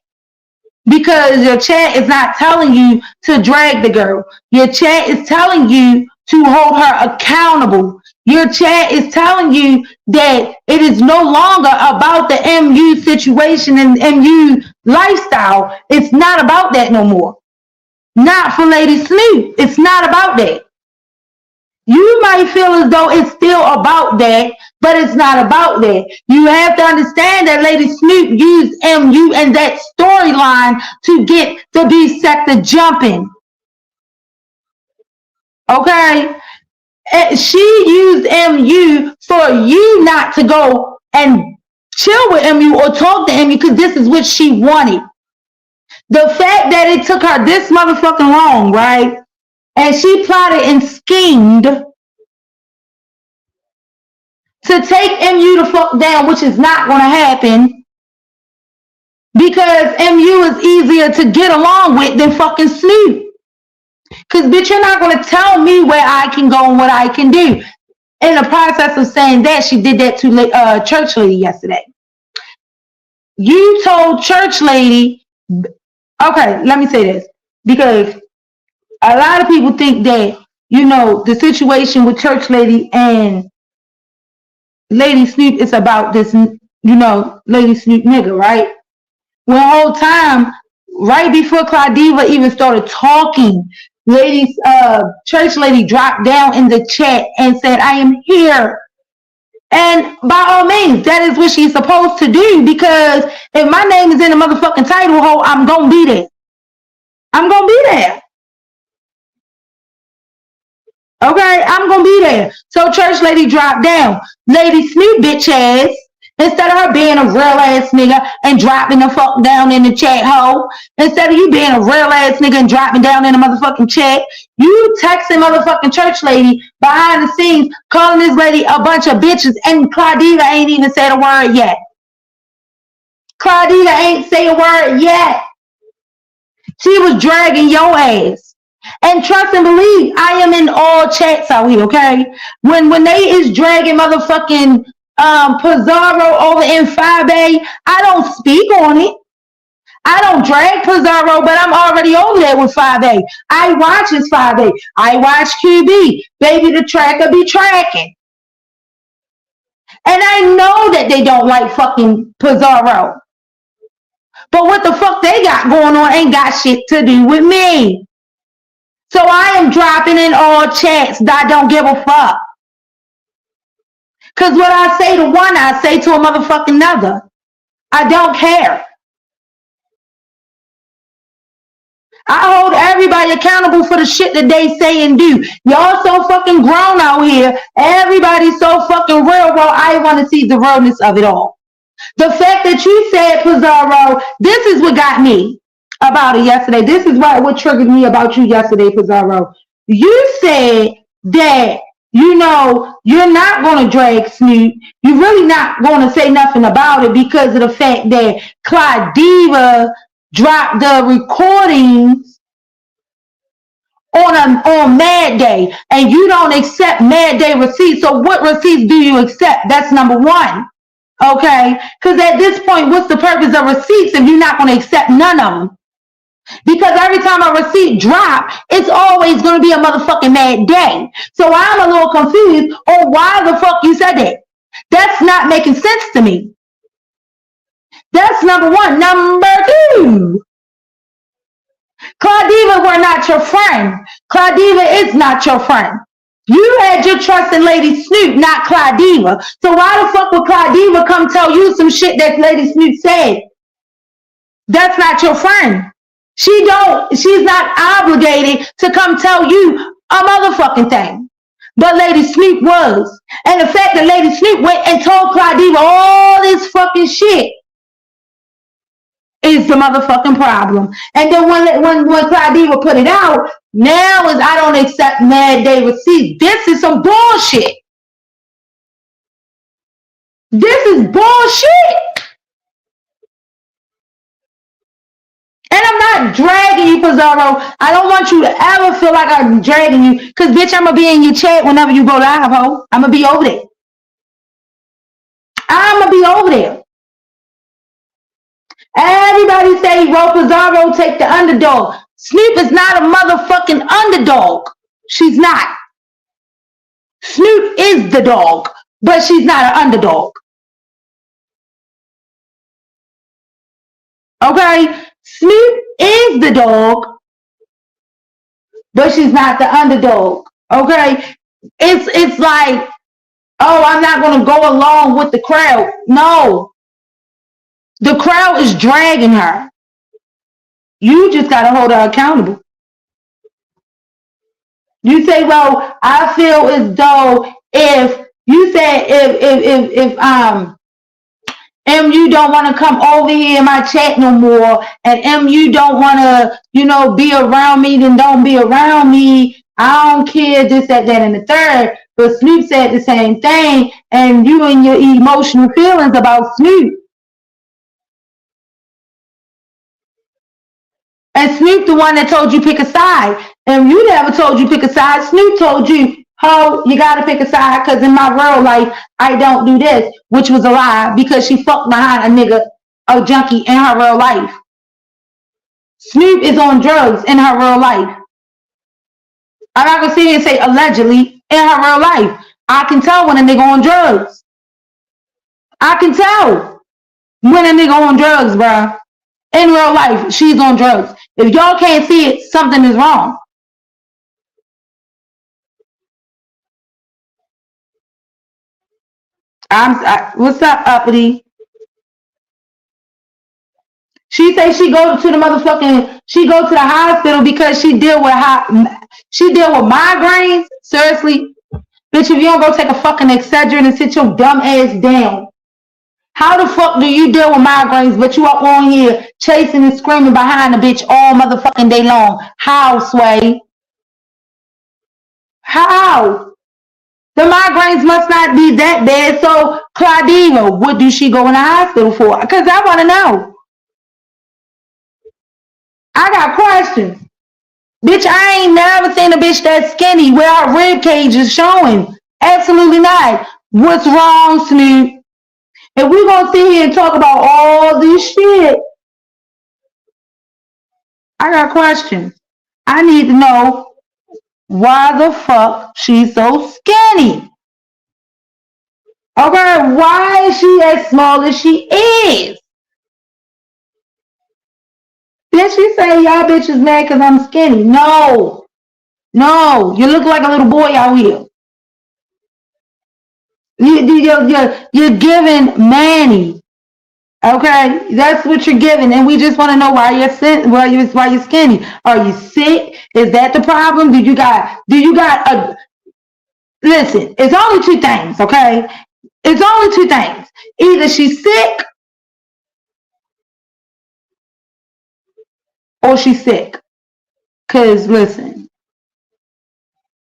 because your chat is not telling you to drag the girl. Your chat is telling you to hold her accountable. Your chat is telling you that it is no longer about the MU situation and MU lifestyle. It's not about that no more. Not for Lady Snoop. It's not about that. You might feel as though it's still about that, but it's not about that. You have to understand that Lady Snoop used MU and that storyline to get the B sector jumping. Okay? She used MU for you not to go and chill with MU or talk to MU because this is what she wanted. The fact that it took her this motherfucking long, right? And she plotted and schemed to take MU the fuck down, which is not going to happen because MU is easier to get along with than fucking Snoop. Because, bitch, you're not going to tell me where I can go and what I can do. In the process of saying that, she did that to Church Lady yesterday. You told Church Lady, okay, let me say this, because a lot of people think that, you know, the situation with Church Lady and Lady Snoop is about this, you know, Lady Snoop nigga, right? When the whole time, right before Claudiva even started talking, Church Lady dropped down in the chat and said, I am here. And by all means, that is what she's supposed to do because if my name is in the motherfucking title hole, I'm going to be there. I'm going to be there. Okay, I'm going to be there. So Church Lady dropped down. Lady Snoop bitch ass, instead of her being a real ass nigga and dropping the fuck down in the chat hole, instead of you being a real ass nigga and dropping down in the motherfucking chat, you texting motherfucking Church Lady behind the scenes, calling this lady a bunch of bitches, and Claudiva ain't even said a word yet. Claudiva ain't say a word yet. She was dragging your ass. And trust and believe, I am in all chats out here, okay? When they is dragging motherfucking Pizarro over in 5A, I don't speak on it. I don't drag Pizarro, but I'm already over there with 5A. I watch his 5A. I watch QB. Baby the tracker be tracking. And I know that they don't like fucking Pizarro. But what the fuck they got going on ain't got shit to do with me. So I am dropping in all chats that I don't give a fuck. Because what I say to one, I say to a motherfucking another. I don't care. I hold everybody accountable for the shit that they say and do. Y'all so fucking grown out here. Everybody's so fucking real. Well, I want to see the realness of it all. The fact that you said, Pizarro, this is what got me about it yesterday. This is what triggered me about you yesterday, Pizarro. You said that, you know, you're not going to drag Snoop. You're really not going to say nothing about it because of the fact that Claudiva dropped the recordings on Mad Day, and you don't accept Mad Day receipts. So what receipts do you accept? That's number one. Okay? Because at this point, what's the purpose of receipts if you're not going to accept none of them? Because every time a receipt drop, it's always going to be a motherfucking Mad Day. So I'm a little confused on why the fuck you said that. That's not making sense to me. That's number one. Number two, Claudiva were not your friend. Claudiva is not your friend. You had your trust in Lady Snoop, not Claudiva. So why the fuck would Claudiva come tell you some shit that Lady Snoop said? That's not your friend. She's not obligated to come tell you a motherfucking thing. But Lady Snoop was. And the fact that Lady Snoop went and told Claudia all this fucking shit is the motherfucking problem. And then when Claudia put it out, now is I don't accept Mad David. See, this is some bullshit. This is bullshit. And I'm not dragging you, Pizarro. I don't want you to ever feel like I'm dragging you. Because, bitch, I'm going to be in your chat whenever you go live, ho. I'm going to be over there. I'm going to be over there. Everybody say, Ro Pizarro, take the underdog. Snoop is not a motherfucking underdog. She's not. Snoop is the dog, but she's not an underdog. Okay? Snoop is the dog, but she's not the underdog. Okay? It's like, oh, I'm not going to go along with the crowd. No. The crowd is dragging her. You just got to hold her accountable. You say, well, I feel as though if you say if MU don't want to come over here in my chat no more, and MU don't want to, be around me, then don't be around me. I don't care, this, that, and the third. But Snoop said the same thing, and you and your emotional feelings about Snoop. And Snoop the one that told you pick a side. And you never told you pick a side. Snoop told you, oh, you got to pick a side because in my real life, I don't do this, which was a lie because she fucked behind a nigga, a junkie in her real life. Snoop is on drugs in her real life. I'm not going to sit here and say allegedly in her real life. I can tell when a nigga on drugs. I can tell when a nigga on drugs, bruh. In real life, she's on drugs. If y'all can't see it, something is wrong. What's up, Uppity? She say she go to the hospital because she deal with migraines. Seriously, bitch, if you don't go take a fucking Excedrin and sit your dumb ass down. How the fuck do you deal with migraines, but you up on here chasing and screaming behind a bitch all motherfucking day long? How, Sway? How? The migraines must not be that bad. So, Claudia, what do she go in the hospital for? Because I want to know. I got questions. Bitch, I ain't never seen a bitch that skinny where her rib cage is showing. Absolutely not. What's wrong, Snoop? If we're going to sit here and talk about all this shit, I got questions. I need to know why the fuck she's so skinny. Okay, why is she as small as she is? Then she say, y'all bitches mad because I'm skinny. No, you look like a little boy out here. You're giving Manny, okay? That's what you're giving, and we just want to know why you're skinny. Are you sick? Is that the problem? Do you got listen? It's only two things, okay? It's only two things. Either she's sick or she's sick. Cause listen.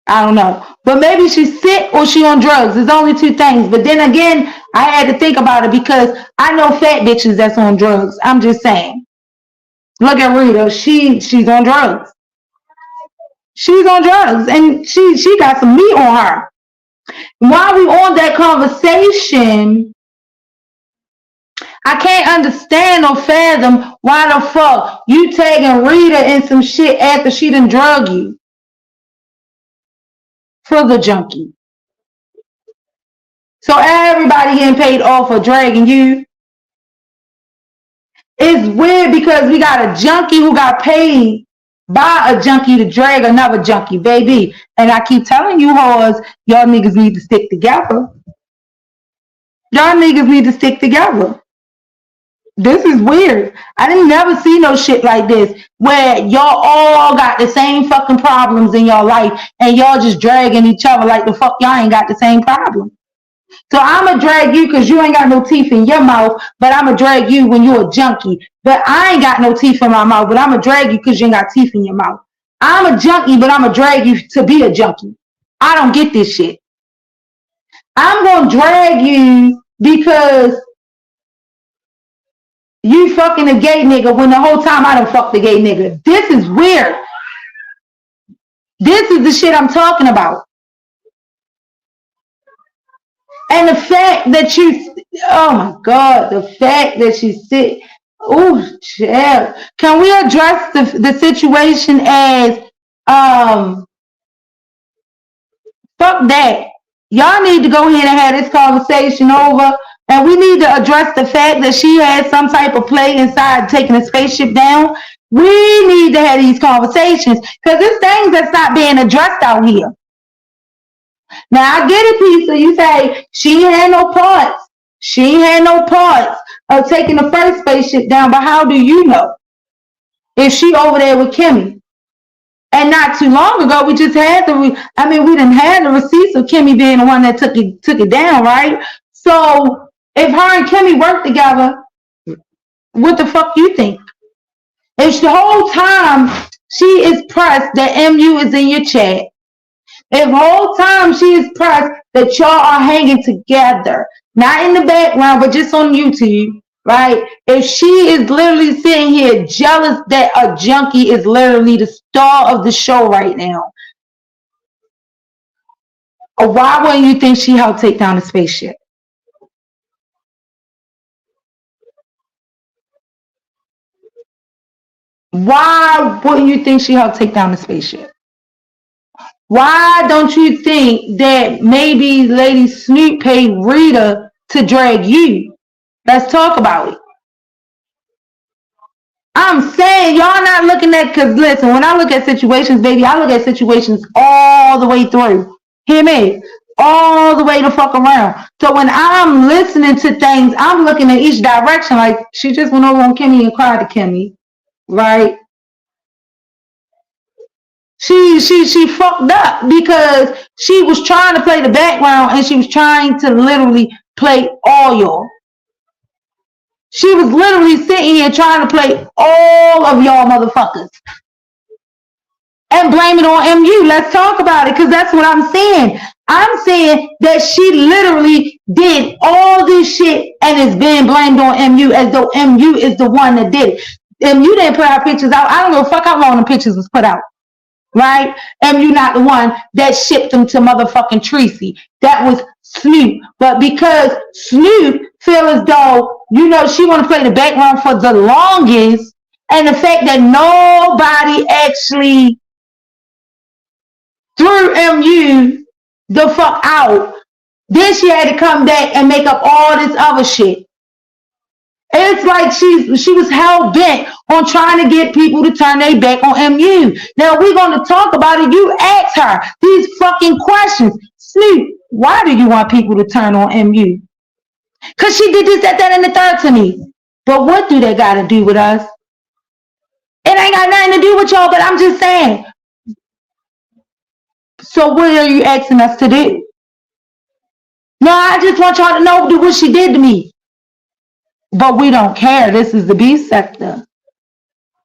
I don't know. But maybe she's sick or she on drugs. There's only two things. But then again, I had to think about it because I know fat bitches that's on drugs. I'm just saying. Look at Rita. She's on drugs. She's on drugs. And she got some meat on her. While we on that conversation, I can't understand or fathom why the fuck you tagging Rita in some shit after she done drug you. For the junkie. So everybody getting paid off for dragging you. It's weird because we got a junkie who got paid by a junkie to drag another junkie, baby. And I keep telling you hoes, y'all niggas need to stick together. Y'all niggas need to stick together. This is weird. I didn't never see no shit like this where y'all all got the same fucking problems in your life and y'all just dragging each other like the fuck y'all ain't got the same problem. So I'ma drag you because you ain't got no teeth in your mouth, but I'ma drag you when you're a junkie. But I ain't got no teeth in my mouth, but I'ma drag you because you ain't got teeth in your mouth. I'm a junkie, but I'ma drag you to be a junkie. I don't get this shit. I'm gonna drag you because you fucking a gay nigga when the whole time I done fucked a gay nigga. This is weird. This is the shit I'm talking about. And the fact that you, oh my God, the fact that you sit, oh, child. Can we address the situation as, fuck that. Y'all need to go ahead and have this conversation over. And we need to address the fact that she had some type of play inside taking a spaceship down. We need to have these conversations because there's things that's not being addressed out here. Now, I get it, Pizza. You say she ain't had no parts. She ain't had no parts of taking the first spaceship down. But how do you know if she over there with Kimmy? And not too long ago, we just had we didn't have the receipts of Kimmy being the one that took it down, right? So if her and Kimmy work together, what the fuck you think? If the whole time she is pressed that MU is in your chat, if the whole time she is pressed that y'all are hanging together, not in the background, but just on YouTube, right? If she is literally sitting here jealous that a junkie is literally the star of the show right now, why wouldn't you think she helped take down the spaceship? Why wouldn't you think she helped take down the spaceship? Why don't you think that maybe Lady Snoop paid Rita to drag you? Let's talk about it. I'm saying y'all not looking at, because listen, when I look at situations, baby, I look at situations all the way through. Hear me? All the way the fuck around. So when I'm listening to things, I'm looking at each direction. Like she just went over on Kimmy and cried to Kimmy, right? She fucked up because she was trying to play the background and she was trying to literally play all y'all. She was literally sitting here trying to play all of y'all motherfuckers and blame it on MU. Let's talk about it because that's what I'm saying. I'm saying that she literally did all this shit and is being blamed on MU as though MU is the one that did it. MU didn't put our pictures out. I don't give a fuck how long the pictures was put out. Right? MU not the one that shipped them to motherfucking Tracy. That was Snoop. But because Snoop feel as though, you know, she want to play the background for the longest, and the fact that nobody actually threw MU the fuck out, then she had to come back and make up all this other shit. It's like she was hell bent on trying to get people to turn their back on MU. Now we're going to talk about it. You ask her these fucking questions. Snoop, why do you want people to turn on MU? Because she did this, that, and the third to me. But what do they got to do with us? It ain't got nothing to do with y'all, but I'm just saying. So what are you asking us to do? No, I just want y'all to know what she did to me. But we don't care. This is the B sector.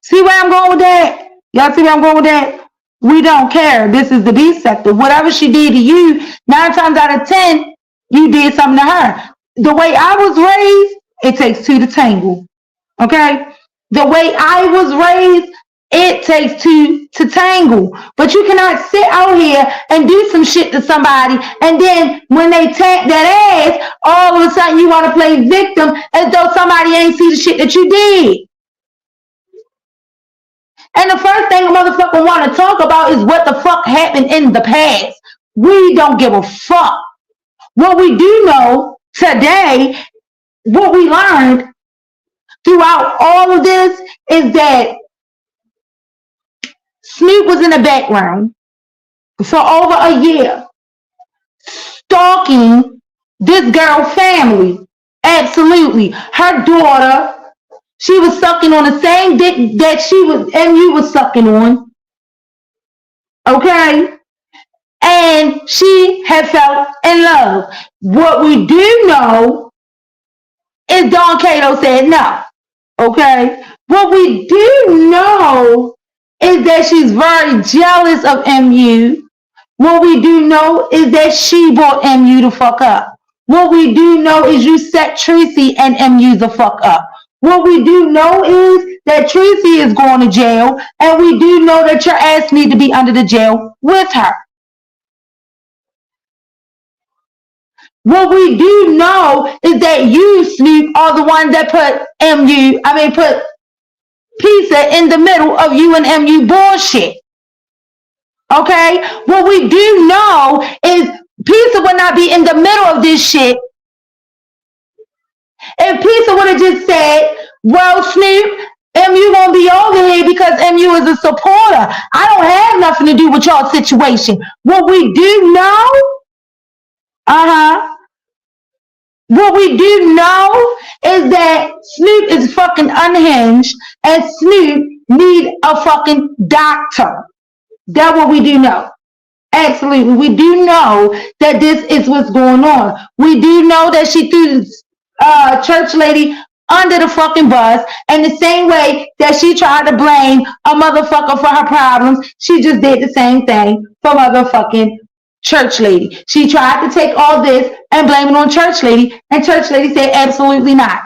See where I'm going with that? Y'all see where I'm going with that? We don't care. This is the B sector. Whatever she did to you, 9 times out of 10, you did something to her. The way I was raised, it takes 2 to tangle. Okay? The way I was raised, it takes 2 to tangle. But you cannot sit out here and do some shit to somebody, and then when they tap that ass, all of a sudden you want to play victim as though somebody ain't see the shit that you did. And the first thing a motherfucker want to talk about is what the fuck happened in the past. We don't give a fuck. What we do know today, what we learned throughout all of this is that Snoop was in the background for over a year, stalking this girl's family. Absolutely. Her daughter, She was sucking on the same dick that MU was sucking on. Okay? And she had felt in love. What we do know is Don Cato said no. Okay? What we do know is that she's very jealous of MU. What we do know is that she brought MU the fuck up. What we do know is you set Tracy and MU the fuck up. What we do know is that Tracy is going to jail, and we do know that your ass need to be under the jail with her. What we do know is that you, Snoop, are the one that put Pizza in the middle of you and MU bullshit. Okay? What we do know is Pizza would not be in the middle of this shit if Pizza would have just said, well, Snoop, MU won't be over here because MU is a supporter. I don't have nothing to do with y'all situation. What we do know, what we do know is that Snoop is fucking unhinged and Snoop need a fucking doctor. That's what we do know. Absolutely. We do know that this is what's going on. We do know that she threw church lady under the fucking bus, and the same way that she tried to blame a motherfucker for her problems, she just did the same thing for motherfucking church lady. She tried to take all this and blame it on church lady, and church lady said absolutely not.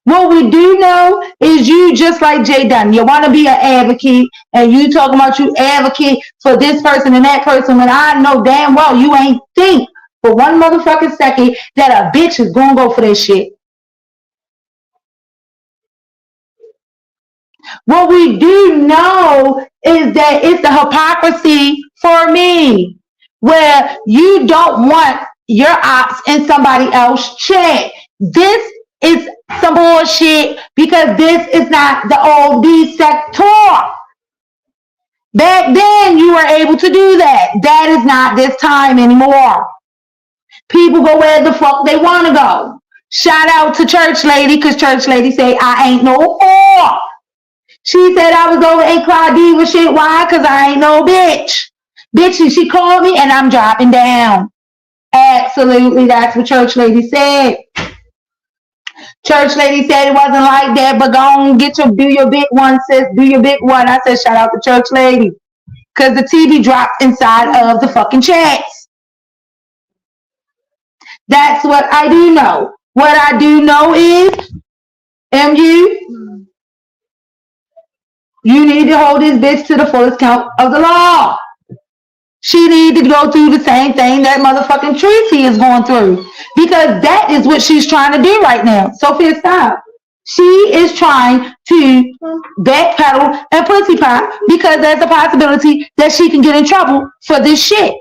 What we do know is you just like Jay Dunn. You want to be an advocate, and you talking about you advocate for this person and that person when I know damn well you ain't think for one motherfucking second that a bitch is gonna go for this shit. What we do know is that it's the hypocrisy for me, where you don't want your ops in somebody else's chat. This is some bullshit because this is not the OD sector. Back then you were able to do that. That is not this time anymore. People go where the fuck they want to go. Shout out to church lady, because church lady say I ain't no whore. She said I was over in Claudia shit. Why? Because I ain't no bitch. Bitch, she called me and I'm dropping down. Absolutely, that's what church lady said. Church lady said it wasn't like that, but go on, do your big one, sis. Do your big one. I said shout out to church lady. Because the TV dropped inside of the fucking chats. That's what I do know. What I do know is, MU, you need to hold this bitch to the fullest count of the law. She need to go through the same thing that motherfucking Tracy is going through. Because that is what she's trying to do right now. Sophia, stop. She is trying to backpedal and pussy pop because there's a possibility that she can get in trouble for this shit.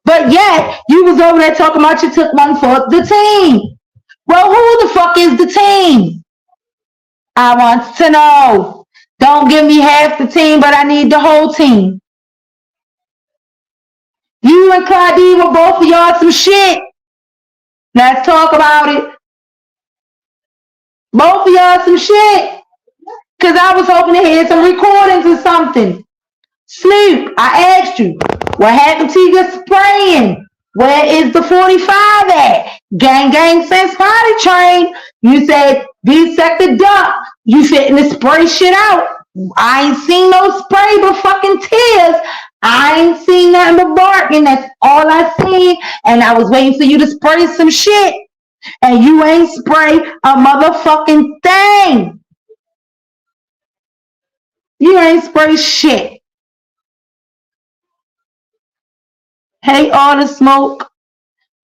But yet, you was over there talking about you took one for the team. Well, who the fuck is the team? I want to know. Don't give me half the team, but I need the whole team. You and Claudine were both of y'all some shit. Let's talk about it. Both of y'all some shit. Because I was hoping to hear some recordings or something. Snoop, I asked you, what happened to your spraying? Where is the 45 at? Gang gang since potty train. You said B-sector duck. You fitting to spray shit out. I ain't seen no spray but fucking tears. I ain't seen nothing but barking. That's all I seen. And I was waiting for you to spray some shit. And you ain't spray a motherfucking thing. You ain't spray shit. Hey, all the smoke.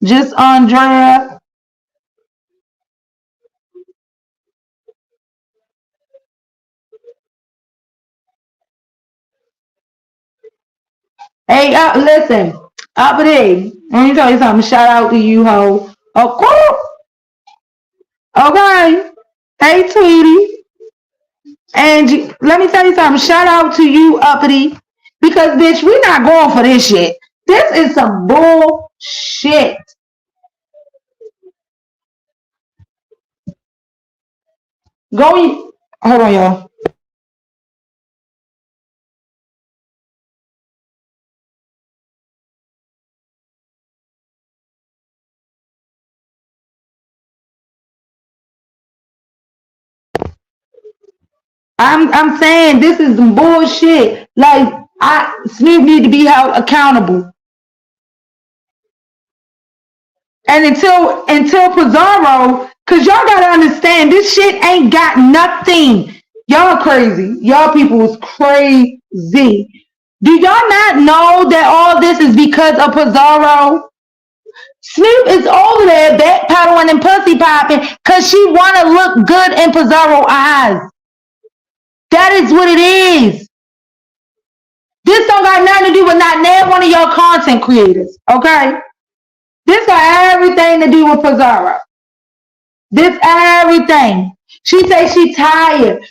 Just Andrea. Hey, listen. Uppity. Let me tell you something. Shout out to you, ho. Okay. Hey, Tweety. Angie, let me tell you something. Shout out to you, Uppity. Because, bitch, we're not going for this shit. This is some bullshit. Hold on, y'all. I'm saying this is some bullshit. Like Snoop need to be held accountable. And until Pizarro, cause y'all gotta understand this shit ain't got nothing. Y'all crazy. Y'all people was crazy. Do y'all not know that all this is because of Pizarro? Snoop is over there backpedaling and pussy popping cause she wanna look good in Pizarro eyes. That is what it is. This don't got nothing to do with not one of your content creators, okay? This got everything to do with Pizarro. This everything. She say she tired.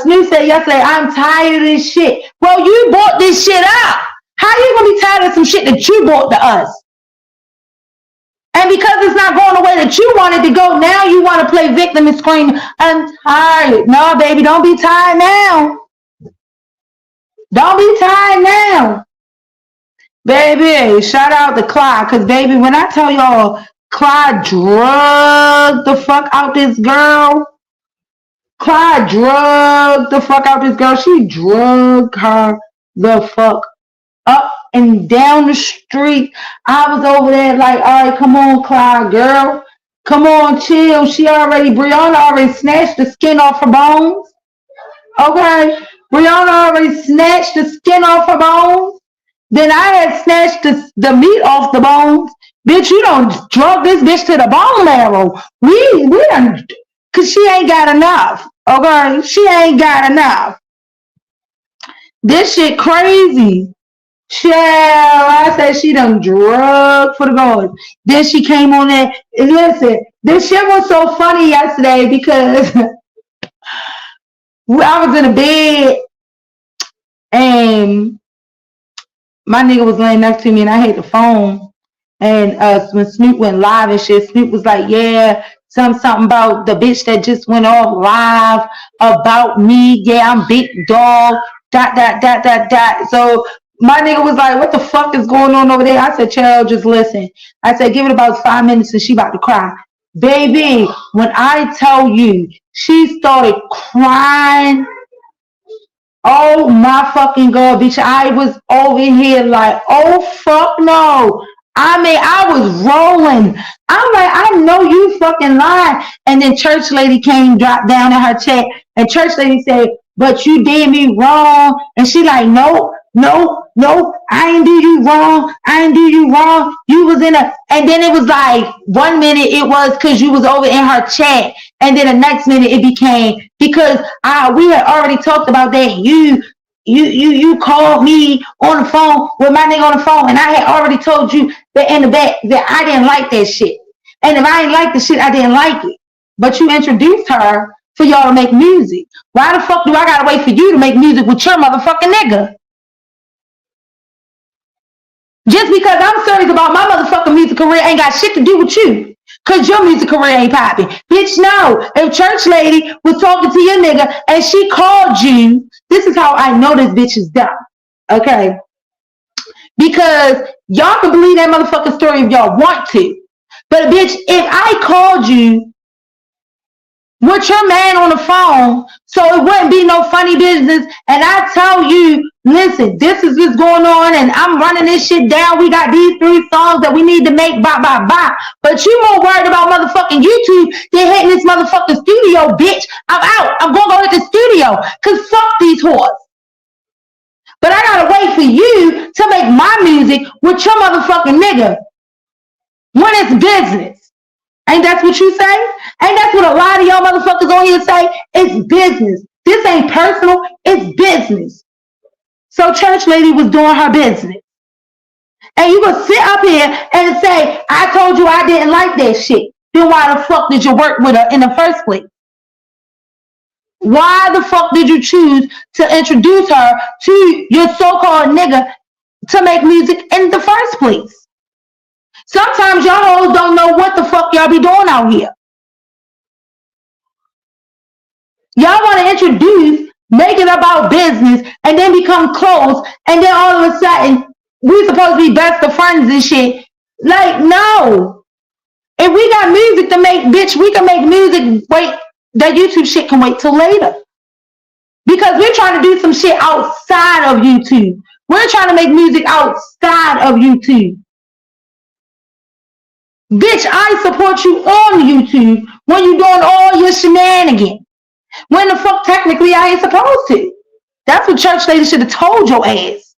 Snoop said yesterday, I'm tired of this shit. Well, you bought this shit up. How you gonna be tired of some shit that you bought to us? And because it's not going the way that you wanted to go, now you want to play victim and scream, I'm tired. No, baby, don't be tired now. Don't be tired now. Baby, shout out to Clyde, because baby, when I tell y'all, Clyde drugged the fuck out this girl. Clyde drugged the fuck out this girl. She drugged her the fuck up and down the street. I was over there like, all right, come on, Clyde, girl. Come on, chill. Brianna already snatched the skin off her bones. Okay? Brianna already snatched the skin off her bones. Then I had snatched the meat off the bones. Bitch, you don't drug this bitch to the bone marrow. We done, cause she ain't got enough. Okay? She ain't got enough. This shit crazy. I said she done drug for the gold. Then she came on there. And listen, this shit was so funny yesterday because I was in a bed and my nigga was laying next to me and I had the phone. And when Snoop went live and shit, Snoop was like, yeah, something about the bitch that just went off live about me. Yeah, I'm big dog. ... So my nigga was like, what the fuck is going on over there? I said, child, just listen. I said, give it about 5 minutes and she about to cry. Baby, when I tell you, she started crying. Oh my fucking God, bitch. I was over here like, oh fuck no. I mean, I was rolling. I'm like, I know you fucking lying. And then church lady came, dropped down in her chat, and church lady said, but you did me wrong. And she like, no, I ain't do you wrong. I ain't do you wrong. You was in a, and then it was like 1 minute it was because you was over in her chat. And then the next minute it became because we had already talked about that. You called me on the phone with my nigga on the phone, and I had already told you that in the back that I didn't like that shit. And if I didn't like the shit, I didn't like it. But you introduced her for y'all to make music. Why the fuck do I gotta wait for you to make music with your motherfucking nigga? Just because I'm serious about my motherfucking music career ain't got shit to do with you. Cause your music career ain't popping. Bitch, no. If church lady was talking to your nigga and she called you, this is how I know this bitch is dumb. Okay? Because y'all can believe that motherfucking story if y'all want to. But bitch, if I called you with your man on the phone, so it wouldn't be no funny business, and I tell you, listen, this is what's going on, and I'm running this shit down. We got these 3 songs that we need to make, bye. But you more worried about motherfucking YouTube than hitting this motherfucking studio, bitch. I'm out. I'm gonna go to the studio, cause fuck these whores. But I gotta wait for you to make my music with your motherfucking nigga when it's business. Ain't that what you say? Ain't that what a lot of y'all motherfuckers on here say? It's business. This ain't personal. It's business. So church lady was doing her business. And you gonna sit up here and say, I told you I didn't like that shit. Then why the fuck did you work with her in the first place? Why the fuck did you choose to introduce her to your so-called nigga to make music in the first place? Sometimes y'all hoes don't know what the fuck y'all be doing out here. Y'all want to introduce, make it about business, and then become close, and then all of a sudden, we supposed to be best of friends and shit. Like, no. If we got music to make, bitch, we can make music. Wait, that YouTube shit can wait till later. Because we're trying to do some shit outside of YouTube. We're trying to make music outside of YouTube. Bitch, I support you on YouTube when you're doing all your shenanigans. When the fuck technically I ain't supposed to. That's what church ladies should have told your ass.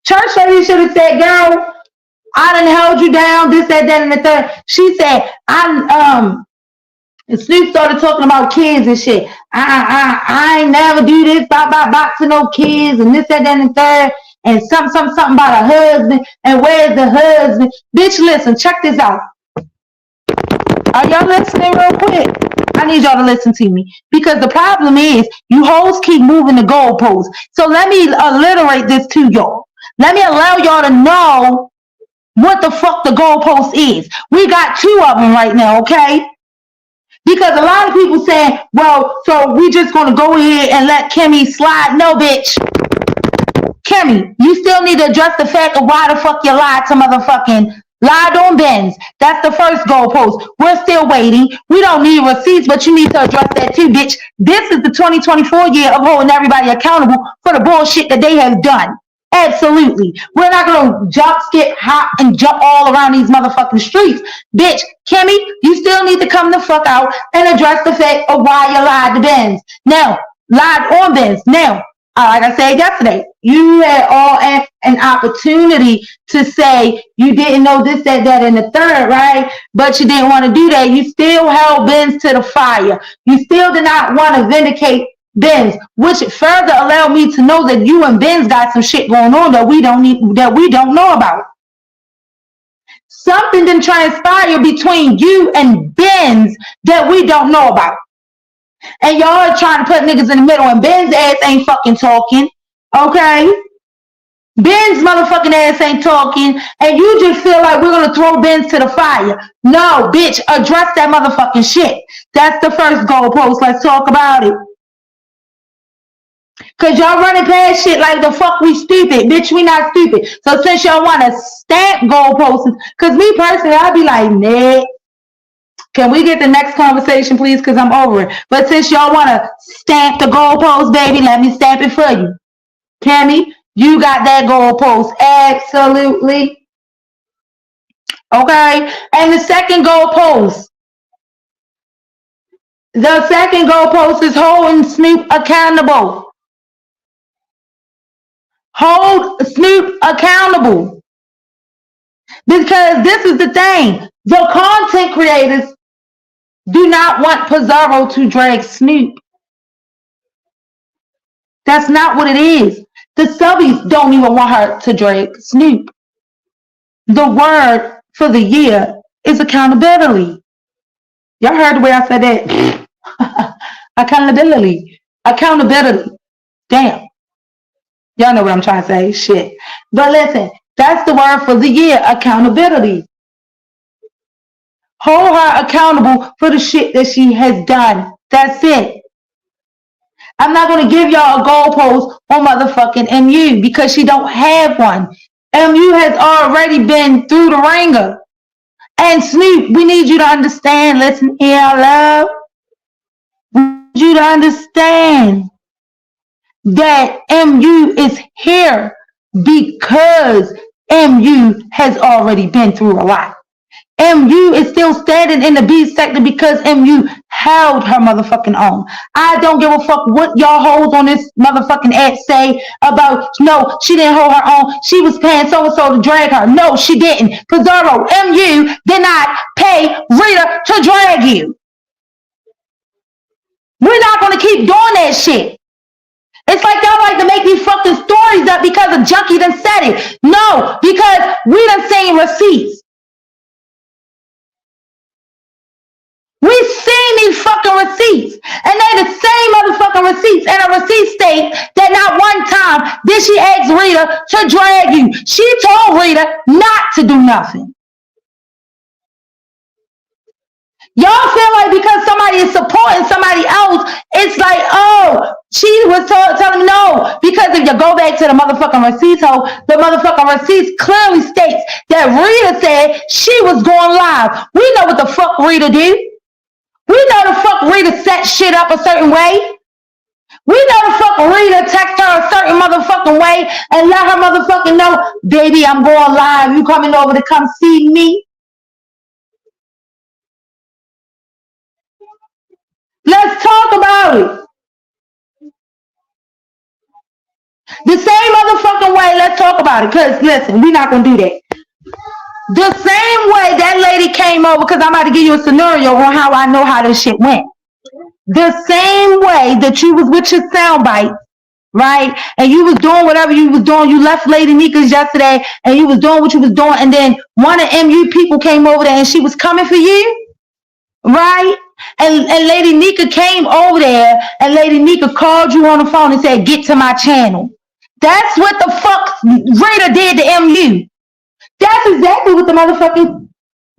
Church ladies should have said, girl, I done held you down, this, that, and the third. She said, Snoop started talking about kids and shit. I ain't never do this, boxing no kids, and this, that, and the third, and something about a husband, and where's the husband? Bitch, listen, check this out. Are y'all listening real quick? I need y'all to listen to me. Because the problem is, you hoes keep moving the goalposts. So let me alliterate this to y'all. Let me allow y'all to know what the fuck the goalpost is. We got two of them right now, okay? Because a lot of people say, well, so we just gonna go ahead and let Kimmy slide. No, bitch. Kimmy, you still need to address the fact of why the fuck you lied to motherfucking lied on Benz. That's the first goalpost. We're still waiting. We don't need receipts, but you need to address that too, bitch. This is the 2024 year of holding everybody accountable for the bullshit that they have done. Absolutely. We're not going to jump, skip, hop, and jump all around these motherfucking streets. Bitch, Kimmy, you still need to come the fuck out and address the fact of why you lied to Benz. Now, lied on Benz. Now, like I said yesterday, you had all an opportunity to say you didn't know this, that, and the third, right? But you didn't want to do that. You still held Benz to the fire. You still did not want to vindicate Benz, which further allowed me to know that you and Benz got some shit going on that we don't know about. Something didn't transpire between you and Benz that we don't know about. And y'all are trying to put niggas in the middle, and Ben's ass ain't fucking talking, okay? Ben's motherfucking ass ain't talking, and you just feel like we're gonna throw Benz to the fire. No, bitch, address that motherfucking shit. That's the first goalpost. Let's talk about it. Cause y'all running past shit like the fuck we stupid. Bitch, we not stupid. So since y'all want to stamp goalposts, cause me personally, I'll be like, nah. Can we get the next conversation, please? Because I'm over it. But since y'all want to stamp the goalpost, baby, let me stamp it for you. Cammy, you got that goalpost. Absolutely. Okay. And the second goalpost. The second goalpost is holding Snoop accountable. Hold Snoop accountable. Because this is the thing. The content creators do not want Pizarro to drag Snoop. That's not what it is. The subbies don't even want her to drag Snoop. The word for the year is accountability. Y'all heard the way I said that? Accountability. Accountability. Damn. Y'all know what I'm trying to say. Shit. But listen, that's the word for the year. Accountability. Hold her accountable for the shit that she has done. That's it. I'm not going to give y'all a goalpost on motherfucking MU because she don't have one. MU has already been through the ringer. And Snoop, we need you to understand. Listen here, love. We need you to understand that MU is here because MU has already been through a lot. MU is still standing in the B sector because MU held her motherfucking own. I don't give a fuck what y'all hoes on this motherfucking app say about, no, she didn't hold her own. She was paying so-and-so to drag her. No, she didn't. Pizarro, MU did not pay Rita to drag you. We're not going to keep doing that shit. It's like y'all like to make these fucking stories up because a junkie done said it. No, because we done seen receipts. We've seen these fucking receipts. And they the same motherfucking receipts. And a receipt state that not one time did she ask Rita to drag you. She told Rita not to do nothing. Y'all feel like because somebody is supporting somebody else, it's like, oh, she was telling me no. Because if you go back to the motherfucking receipts, the motherfucking receipts clearly states that Rita said she was going live. We know what the fuck Rita did. We know the fuck Rita set shit up a certain way. We know the fuck Rita text her a certain motherfucking way and let her motherfucking know, baby, I'm going live. You coming over to come see me? Let's talk about it. The same motherfucking way, let's talk about it. Because, listen, we're not going to do that. The same way that lady came over, because I'm about to give you a scenario on how I know how this shit went. The same way that you was with your soundbite, right? And you was doing whatever you was doing. You left Lady Nika's yesterday, and you was doing what you was doing. And then one of MU people came over there, and she was coming for you, right? And Lady Nika came over there, and Lady Nika called you on the phone and said, get to my channel. That's what the fuck Rita did to MU. That's exactly what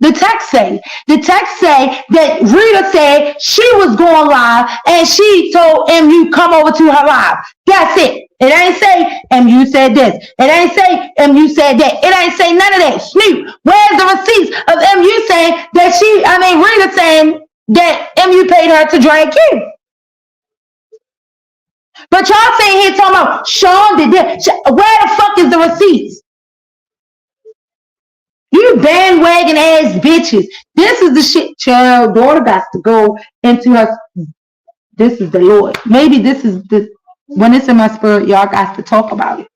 the text say. The text say that Rita said she was going live, and she told MU come over to her live. That's it. It ain't say MU said this. It ain't say MU said that. It ain't say none of that. Snoop, where's the receipts of MU saying that Rita saying that MU paid her to drag you? But y'all saying here talking about Sean did this. Where the fuck is the receipts? You bandwagon ass bitches. This is the shit. Child, daughter got to go into her. This is the Lord. Maybe this is the when it's in my spirit, y'all got to talk about it.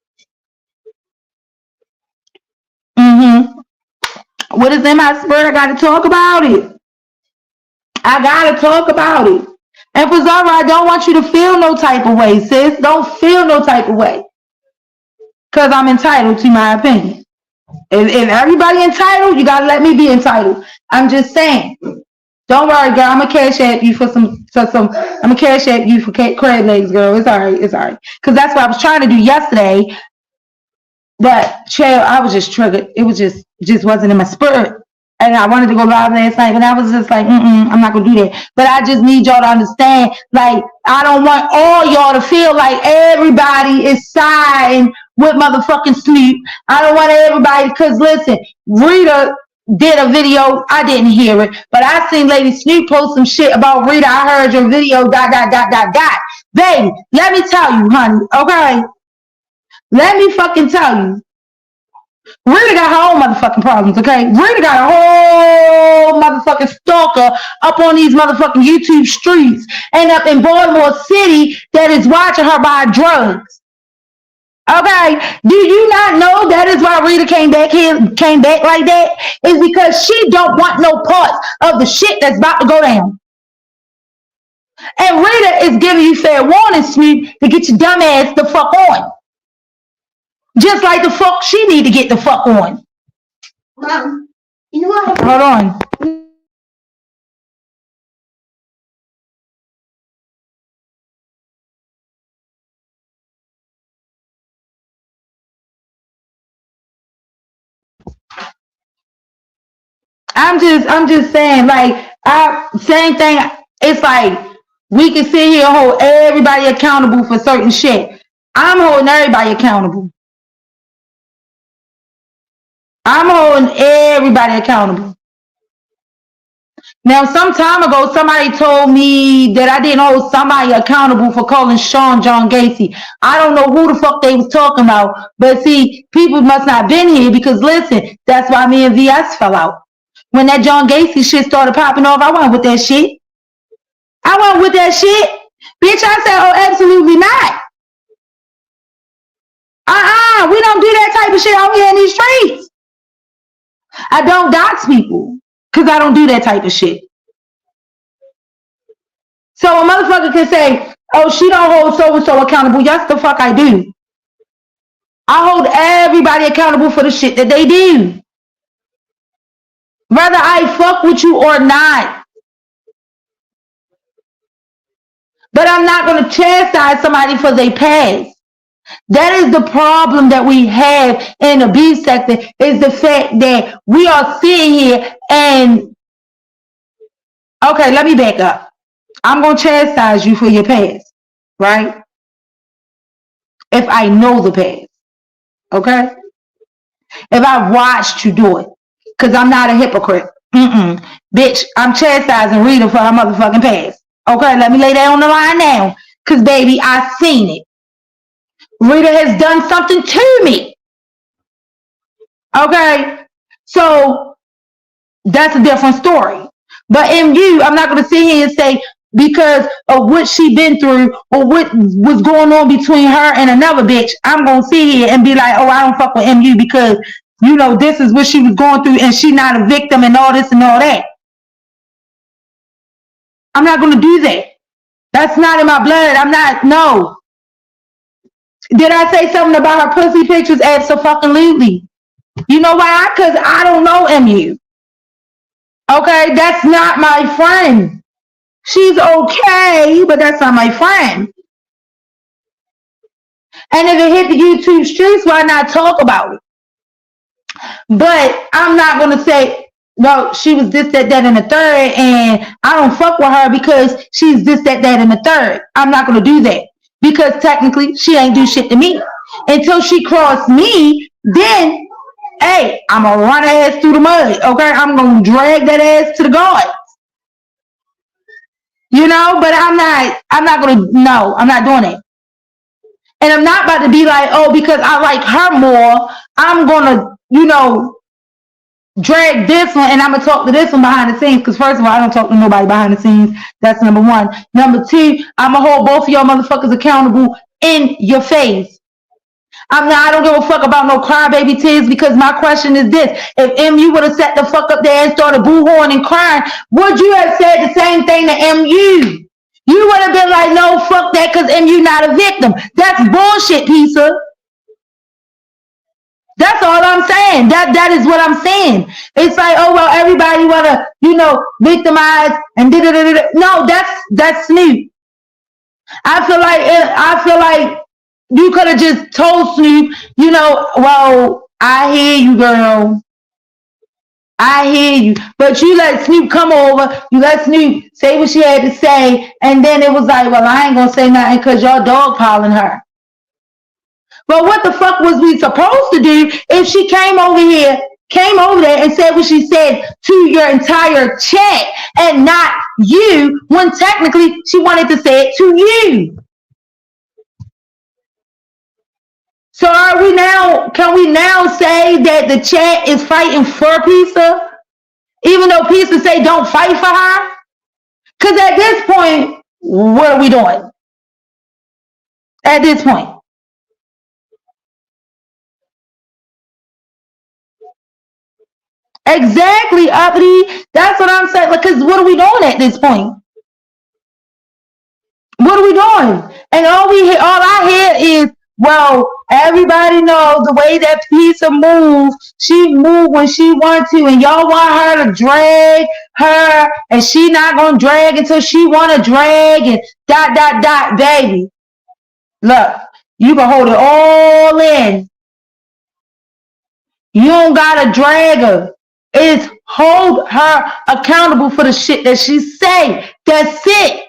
What is in my spirit? I got to talk about it. I got to talk about it. And for Zara, I don't want you to feel no type of way, sis. Don't feel no type of way. Because I'm entitled to my opinion. If everybody entitled, you got to let me be entitled. I'm just saying. Don't worry, girl. I'm going to cash at you for I'm going to cash at you for crab legs, girl. It's all right. It's all right. Because that's what I was trying to do yesterday. But, child, I was just triggered. It was just wasn't in my spirit. And I wanted to go live last night, but I was just like, I'm not going to do that. But I just need y'all to understand, like, I don't want all y'all to feel like everybody is siding with motherfucking Snoop. I don't want everybody, because listen, Rita did a video. I didn't hear it, but I seen Lady Snoop post some shit about Rita. I heard your video, ... Baby, let me tell you, honey, okay? Let me fucking tell you. Rita got her own motherfucking problems, okay? Rita got a whole motherfucking stalker up on these motherfucking YouTube streets and up in Baltimore City that is watching her buy drugs. Okay? Do you not know that is why Rita came back like that? Is because she don't want no parts of the shit that's about to go down. And Rita is giving you fair warning, Snoop, to get your dumb ass the fuck on. Just like the fuck she need to get the fuck on. Mom, you know what? Hold on. I'm just saying, like, same thing. It's like we can sit here and hold everybody accountable for certain shit. I'm holding everybody accountable. I'm holding everybody accountable. Now, some time ago, somebody told me that I didn't hold somebody accountable for calling Sean John Gacy. I don't know who the fuck they was talking about, but see, people must not have been here because listen, that's why me and VS fell out. When that John Gacy shit started popping off, I went with that shit. Bitch, I said, oh, absolutely not. We don't do that type of shit out here in these streets. I don't dox people because I don't do that type of shit. So a motherfucker can say, oh, she don't hold so-and-so accountable. Yes, the fuck I do. I hold everybody accountable for the shit that they do. Whether I fuck with you or not. But I'm not going to chastise somebody for their past. That is the problem that we have in the beef sector, is the fact that we are sitting here and Okay, let me back up. I'm gonna chastise you for your past, right? If I know the past, okay? If I watched you do it, because I'm not a hypocrite. Bitch, I'm chastising Rita for her motherfucking past. Okay, let me lay that on the line now. Because, baby, I seen it. Rita has done something to me. Okay? So, that's a different story. But MU, I'm not going to sit here and say because of what she been through or what was going on between her and another bitch, I'm going to sit here and be like, oh, I don't fuck with MU because, you know, this is what she was going through and she not a victim and all this and all that. I'm not going to do that. That's not in my blood. I'm not, no. Did I say something about her pussy pictures? Absolutely. You know why? Because I don't know MU. Okay, that's not my friend. She's okay, but that's not my friend. And if it hit the YouTube streets, why not talk about it? But I'm not going to say, no, she was this, that, and the third, and I don't fuck with her because she's this, that, and the third. I'm not going to do that because technically she ain't do shit to me. Until she crossed me, then, hey, I'm going to run her ass through the mud, okay? I'm going to drag that ass to the guards. You know, but I'm not going to, no, I'm not doing it. And I'm not about to be like, oh, because I like her more, I'm going to, you know, drag this one and I'm going to talk to this one behind the scenes. Because first of all, I don't talk to nobody behind the scenes. That's number one. Number two, I'm going to hold both of y'all motherfuckers accountable in your face. I don't give a fuck about no crybaby tears because my question is this. If MU would have sat the fuck up there and started boo-hooing and crying, would you have said the same thing to MU? You would have been like, no, fuck that because MU not a victim. That's bullshit, pizza. That's all I'm saying. That is what I'm saying. It's like, oh, well, everybody want to, you know, victimize and da-da-da-da. No, that's Snoop. I feel like you could have just told Snoop, you know, well, I hear you, girl. I hear you. But you let Snoop come over. You let Snoop say what she had to say. And then it was like, well, I ain't going to say nothing because y'all dogpiling her. Well, what the fuck was we supposed to do if she came over there and said what she said to your entire chat and not you when technically she wanted to say it to you? So can we now say that the chat is fighting for Pizza? Even though Pizza say don't fight for her? Because at this point, what are we doing? At this point. Exactly, Uppity. That's what I'm saying. Because what are we doing at this point? What are we doing? And all I hear is, well, everybody knows the way that Pizza moves. She moved when she wants to, and y'all want her to drag her, and she not gonna drag until she wanna drag, and ... Baby, look, you can hold it all in. You don't gotta drag her. It's hold her accountable for the shit that she say. That's it.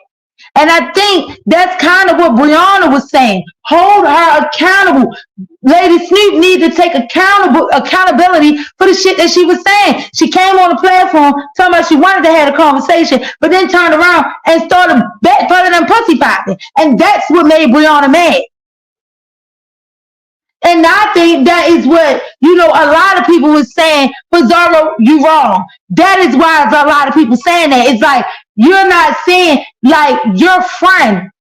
And I think that's kind of what Brianna was saying. Hold her accountable. Lady Snoop needs to take accountability for the shit that she was saying. She came on the platform talking about she wanted to have a conversation, but then turned around and started backpedaling and pussy popping. And that's what made Brianna mad. And I think that is what, you know, a lot of people was saying, Bizarro, you wrong. That is why a lot of people saying that. It's like, you're not saying, like, your friend,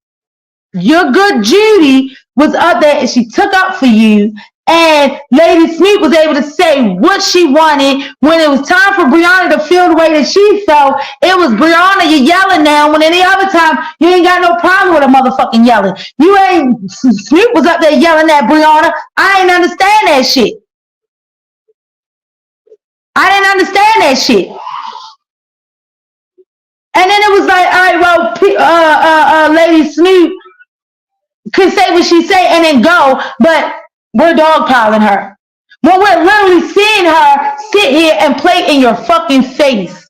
your good Judy was up there and she took up for you. And Lady Snoop was able to say what she wanted. When it was time for Brianna to feel the way that she felt, it was Brianna, you're yelling now. When any other time, you ain't got no problem with a motherfucking yelling. Snoop was up there yelling at Brianna. I ain't understand that shit. I didn't understand that shit. And then it was like, all right, well, Lady Snoop could say what she say and then go, but we're dogpiling her. When we're literally seeing her sit here and play in your fucking face.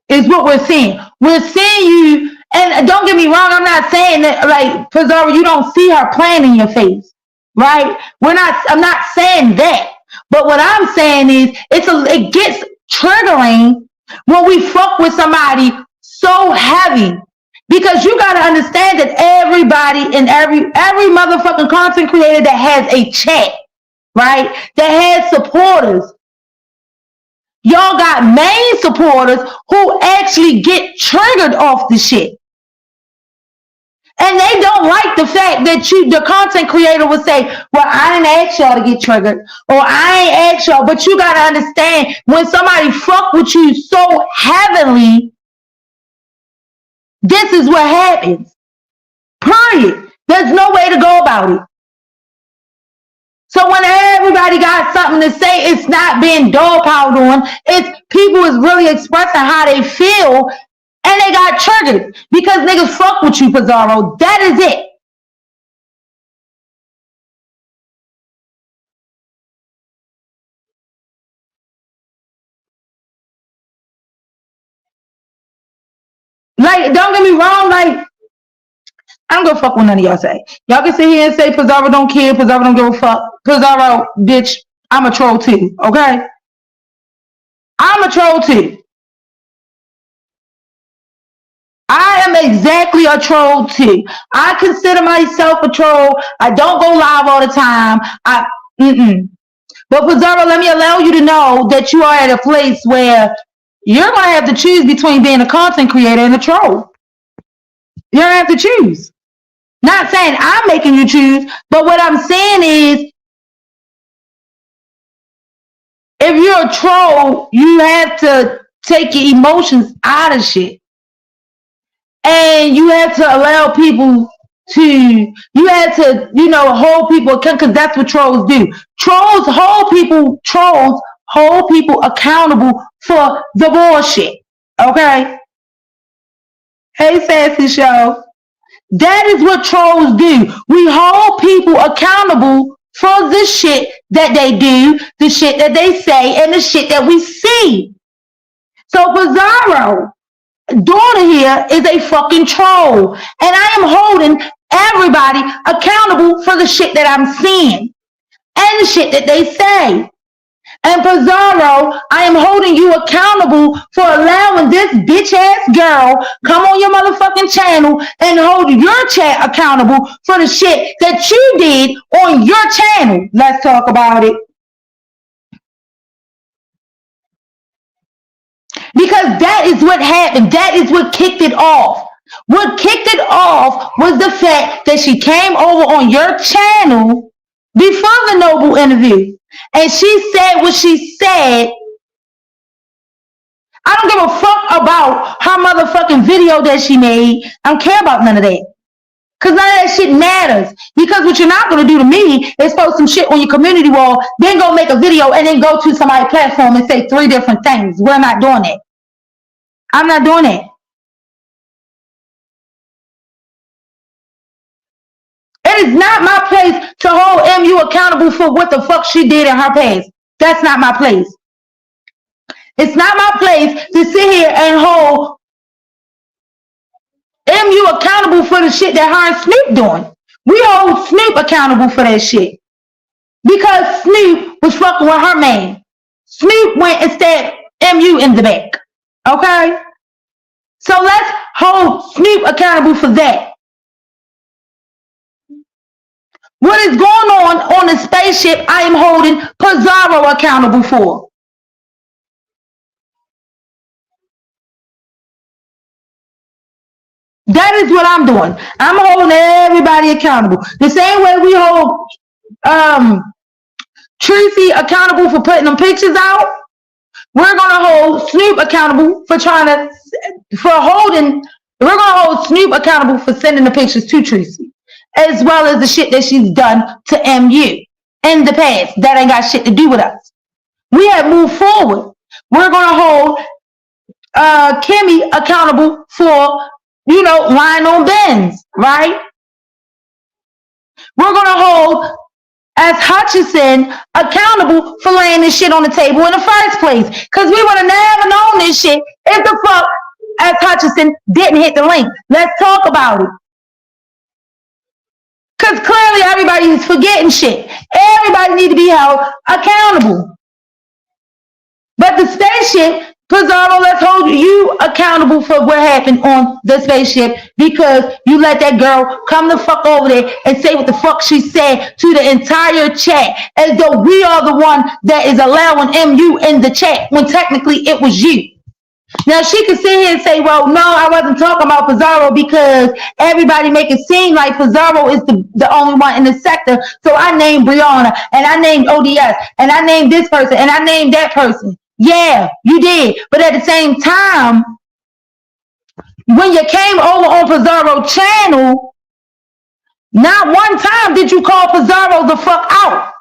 is what we're seeing. We're seeing you, and don't get me wrong, I'm not saying that like Pizarro, you don't see her playing in your face, right? I'm not saying that. But what I'm saying is it gets triggering when we fuck with somebody so heavy. Because you gotta understand that everybody and every motherfucking content creator that has a chat, right? That has supporters. Y'all got main supporters who actually get triggered off the shit. And they don't like the fact that the content creator would say, well, I didn't ask y'all to get triggered, or I ain't asked y'all. But you got to understand, when somebody fuck with you so heavily, this is what happens. Period. There's no way to go about it. So when everybody got something to say, it's not being dogpiled on. It's people is really expressing how they feel, and they got triggered because niggas fuck with you, Pizarro. That is it. Like, don't get me wrong, like, I don't give a fuck what none of y'all say. Y'all can sit here and say Pizarro don't care, Pizarro don't give a fuck. Pizarro, bitch, I'm a troll too, okay? I'm a troll too. I am exactly a troll too. I consider myself a troll. I don't go live all the time. But Pizarro, let me allow you to know that you are at a place where you're going to have to choose between being a content creator and a troll. You're going to have to choose. Not saying I'm making you choose, but what I'm saying is, if you're a troll, you have to take your emotions out of shit. And you have to allow people to, hold people accountable, because that's what trolls do. Trolls hold people accountable for the bullshit. Okay? Hey, Sassy Show. That is what trolls do. We hold people accountable for the shit that they do, the shit that they say, and the shit that we see. So Pizarro, daughter here is a fucking troll, and I am holding everybody accountable for the shit that I'm seeing and the shit that they say. And Pizarro, I am holding you accountable for allowing this bitch ass girl come on your motherfucking channel and hold your chat accountable for the shit that you did on your channel. Let's talk about it. Because that is what happened. That is what kicked it off. What kicked it off was the fact that she came over on your channel before the Noble interview. And she said what she said. I don't give a fuck about her motherfucking video that she made. I don't care about none of that. Because none of that shit matters. Because what you're not going to do to me is post some shit on your community wall, then go make a video, and then go to somebody's platform and say 3 different things. We're not doing that. I'm not doing it. It is not my place to hold MU accountable for what the fuck she did in her past. That's not my place. It's not my place to sit here and hold MU accountable for the shit that her and Snoop doing. We hold Snoop accountable for that shit. Because Snoop was fucking with her man. Snoop went and stabbed MU in the back. Okay? So let's hold Snoop accountable for that. What is going on the spaceship, I am holding Pizarro accountable for. That is what I'm doing. I'm holding everybody accountable. The same way we hold Tracy accountable for putting them pictures out, we're gonna hold Snoop accountable for we're gonna hold Snoop accountable for sending the pictures to Tracy, as well as the shit that she's done to MU in the past. That ain't got shit to do with us. We have moved forward. We're gonna hold Kimmy accountable for, lying on Benz, right? We're gonna hold as Hutchinson accountable for laying this shit on the table in the first place. Because we would have never known this shit if the fuck as Hutchinson didn't hit the link. Let's talk about it. Because clearly everybody is forgetting shit. Everybody needs to be held accountable. But the spaceship, Pizarro, let's hold you accountable for what happened on the spaceship because you let that girl come the fuck over there and say what the fuck she said to the entire chat as though we are the one that is allowing MU in the chat when technically it was you. Now she can sit here and say, well, no, I wasn't talking about Pizarro because everybody make it seem like Pizarro is the only one in the sector. So I named Brianna and I named ODS and I named this person and I named that person. Yeah, you did. But at the same time, when you came over on Pizarro channel, not one time did you call Pizarro the fuck out.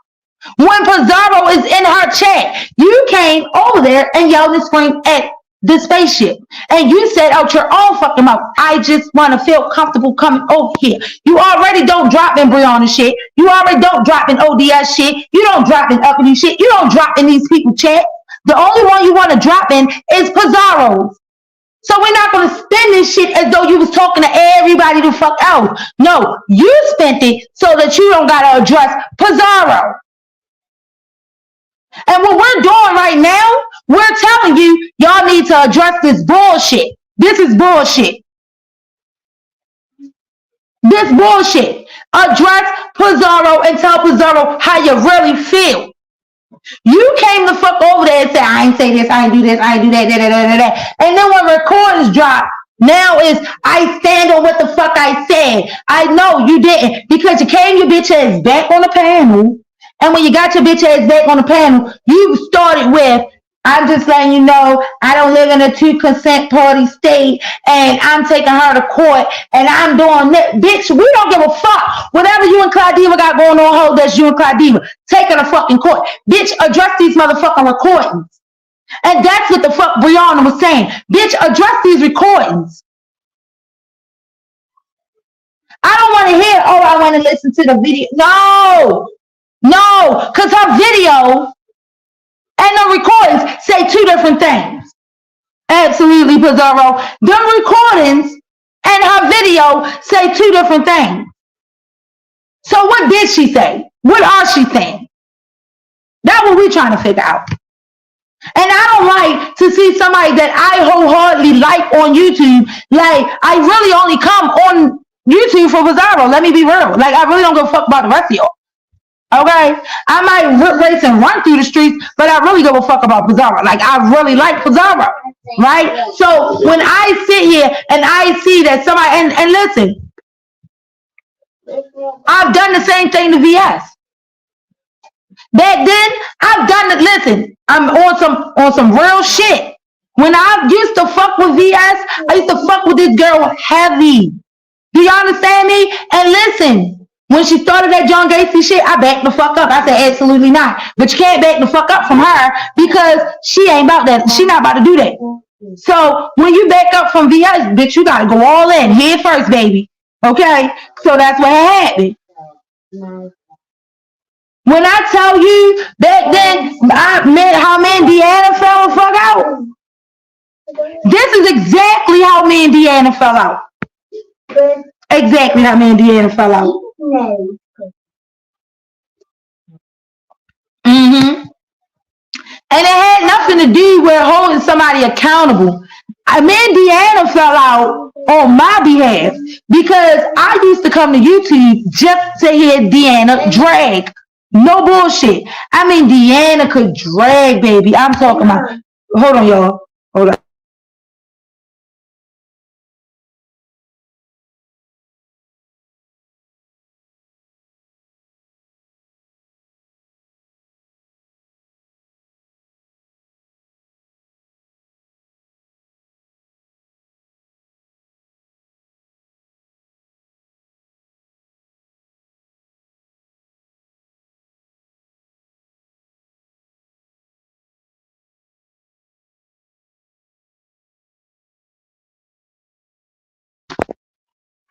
When Pizarro is in her chat, you came over there and yelled and screamed at the spaceship. And you said out your own fucking mouth, I just want to feel comfortable coming over here. You already don't drop in Brianna shit. You already don't drop in ODS shit. You don't drop in uppity shit. You don't drop in these people chat. The only one you want to drop in is Pizarro's. So we're not going to spend this shit as though you was talking to everybody the fuck else. No, you spent it so that you don't got to address Pizarro. And what we're doing right now, we're telling you, y'all need to address this bullshit. This is bullshit. This bullshit. Address Pizarro and tell Pizarro how you really feel. You came the fuck over there and said, I ain't say this, I ain't do this, I ain't do that, that. And then when recordings drop, now is I stand on what the fuck I said. I know you didn't because you came your bitch ass back on the panel. And when you got your bitch ass back on the panel, you started with, I'm just letting you know, I don't live in a 2-consent party state, and I'm taking her to court, and I'm doing that. Bitch, we don't give a fuck. Whatever you and Claudiva got going on, hold that's you and Claudiva. Take her to fucking court. Bitch, address these motherfucking recordings. And that's what the fuck Brianna was saying. Bitch, address these recordings. I don't want to hear, oh, I want to listen to the video. No, because her video and the recordings say two different things. Absolutely, Pizarro. The recordings and her video say two different things. So what did she say? What are she saying? That's what we're trying to figure out. And I don't like to see somebody that I wholeheartedly like on YouTube. Like, I really only come on YouTube for Pizarro. Let me be real. Like, I really don't give a fuck about the rest of y'all. Okay? I might race and run through the streets, but I really give a fuck about Pizarro. Like, I really like Pizarro. Right? So, when I sit here and I see that somebody, and listen, I've done the same thing to VS. Back then, I've done it. Listen, I'm on some real shit. When I used to fuck with VS, I used to fuck with this girl heavy. Do you understand me? And listen, when she started that John Gacy shit, I backed the fuck up. I said, absolutely not. But you can't back the fuck up from her because she ain't about that. She not about to do that. So when you back up from VS, bitch, you gotta go all in. Head first, baby. Okay? So that's what happened. When I tell you back then, I met how me and Deanna fell the fuck out. This is exactly how me and Deanna fell out. Exactly how me and Deanna fell out. Mm-hmm. And it had nothing to do with holding somebody accountable. Me and Deanna fell out on my behalf because I used to come to YouTube just to hear Deanna drag. No bullshit. I mean, Deanna could drag, baby. I'm talking about. Hold on, y'all. Hold on.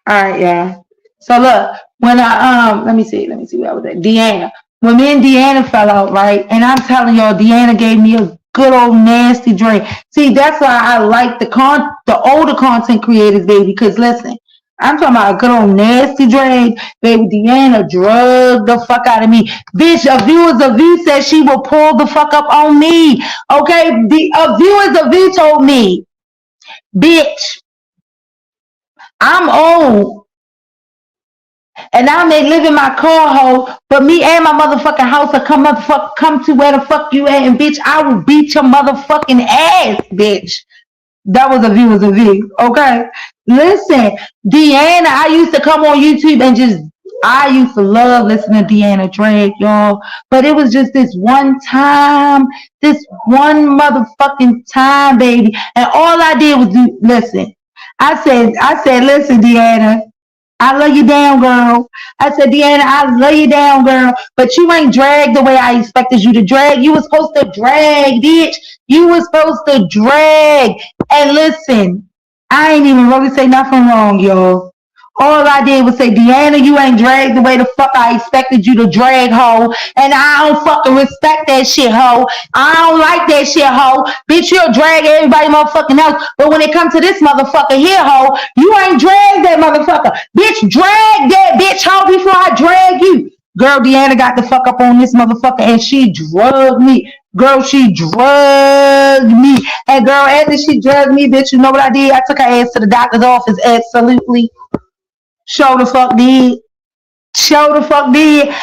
All right, yeah. So look, when I let me see where I was at. Deanna. when me and Deanna fell out, right? And I'm telling y'all, Deanna gave me a good old nasty drink. See, that's why I like the older content creators, baby. Because listen, I'm talking about a good old nasty drink, baby. Deanna drugged the fuck out of me, bitch. A viewer's a view said she will pull the fuck up on me. Okay, a viewer's a view told me, bitch, I'm old. And I may live in my car hole, but me and my motherfucking house will come to where the fuck you at, and bitch, I will beat your motherfucking ass, bitch. That was a view, okay? Listen, Deanna, I used to come on YouTube and I used to love listening to Deanna Drake, y'all. But it was just this one motherfucking time, baby. And all I did was listen. I said, listen, Deanna. I love you down, girl. I said, Deanna, I love you down, girl. But you ain't dragged the way I expected you to drag. You was supposed to drag, bitch. You was supposed to drag. And listen, I ain't even really say nothing wrong, y'all. All I did was say, Deanna, you ain't dragged the way the fuck I expected you to drag, hoe. And I don't fucking respect that shit, hoe. I don't like that shit, hoe. Bitch, you'll drag everybody motherfucking else. But when it comes to this motherfucker here, hoe, you ain't dragged that motherfucker. Bitch, drag that bitch, hoe, before I drag you. Girl, Deanna got the fuck up on this motherfucker and she drugged me. Girl, she drugged me. And girl, after she drugged me, bitch, you know what I did? I took her ass to the doctor's office, absolutely. Show the fuck did.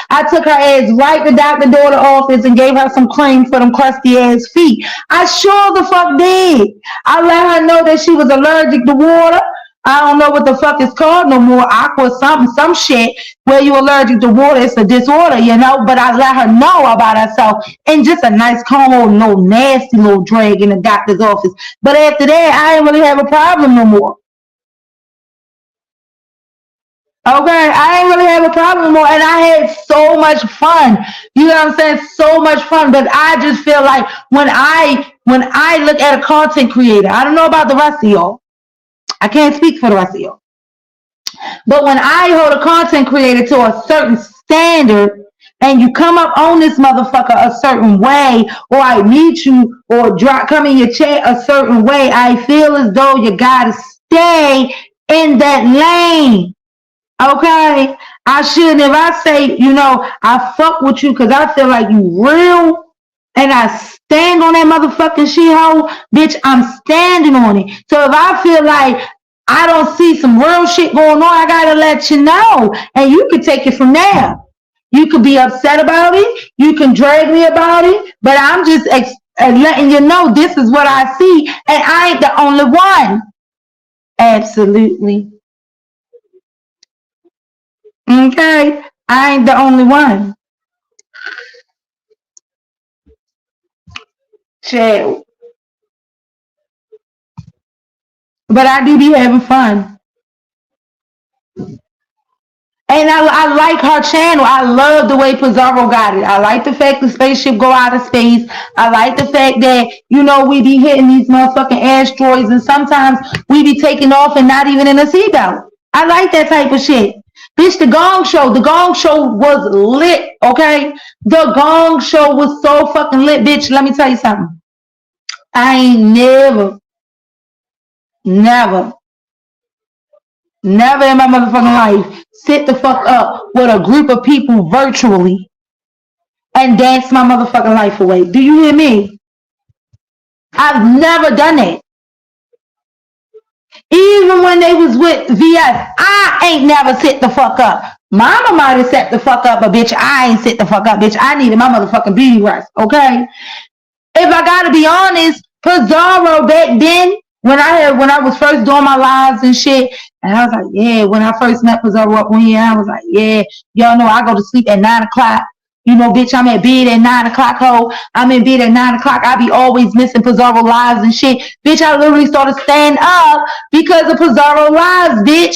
I took her ass right to Dr. Daughter office and gave her some cream for them crusty ass feet. I sure the fuck did. I let her know that she was allergic to water. I don't know what the fuck it's called no more. Aqua something, some shit where you allergic to water. It's a disorder, you know. But I let her know about herself and just a nice, calm, little nasty little drag in the doctor's office. But after that, I didn't really have a problem no more. Okay, I ain't really have a problem anymore, and I had so much fun. You know what I'm saying? So much fun. But I just feel like when I look at a content creator, I don't know about the rest of y'all. I can't speak for the rest of y'all. But when I hold a content creator to a certain standard, and you come up on this motherfucker a certain way, or I meet you, or come in your chat a certain way, I feel as though you gotta stay in that lane. Okay, I shouldn't. If I say, you know, I fuck with you because I feel like you real and I stand on that motherfucking shit-hole, bitch, I'm standing on it. So if I feel like I don't see some real shit going on, I gotta let you know. And you can take it from there. You could be upset about it. You can drag me about it. But I'm just letting you know this is what I see. And I ain't the only one. Absolutely. Okay, I ain't the only one. Chill. But I do be having fun. And I like her channel. I love the way Pizarro got it. I like the fact the spaceship go out of space. I like the fact that, you know, we be hitting these motherfucking asteroids and sometimes we be taking off and not even in a seatbelt. I like that type of shit. Bitch, the Gong Show was lit, okay? The Gong Show was so fucking lit, bitch. Let me tell you something. I ain't never in my motherfucking life sit the fuck up with a group of people virtually and dance my motherfucking life away. Do you hear me? I've never done it. Even when they was with VS, I ain't never sit the fuck up. Mama might have set the fuck up, but bitch, I ain't sit the fuck up, bitch. I needed my motherfucking beauty rest, okay? If I gotta be honest, Pizarro back then, when I was first doing my lives and shit, and I was like, yeah, when I first met Pizarro up one year, I was like, yeah, y'all know I go to sleep at 9 o'clock. You know, bitch, I'm at bed at 9 o'clock, ho. I'm in bed at 9 o'clock. I be always missing Pizarro lives and shit. Bitch, I literally started staying up because of Pizarro lives, bitch.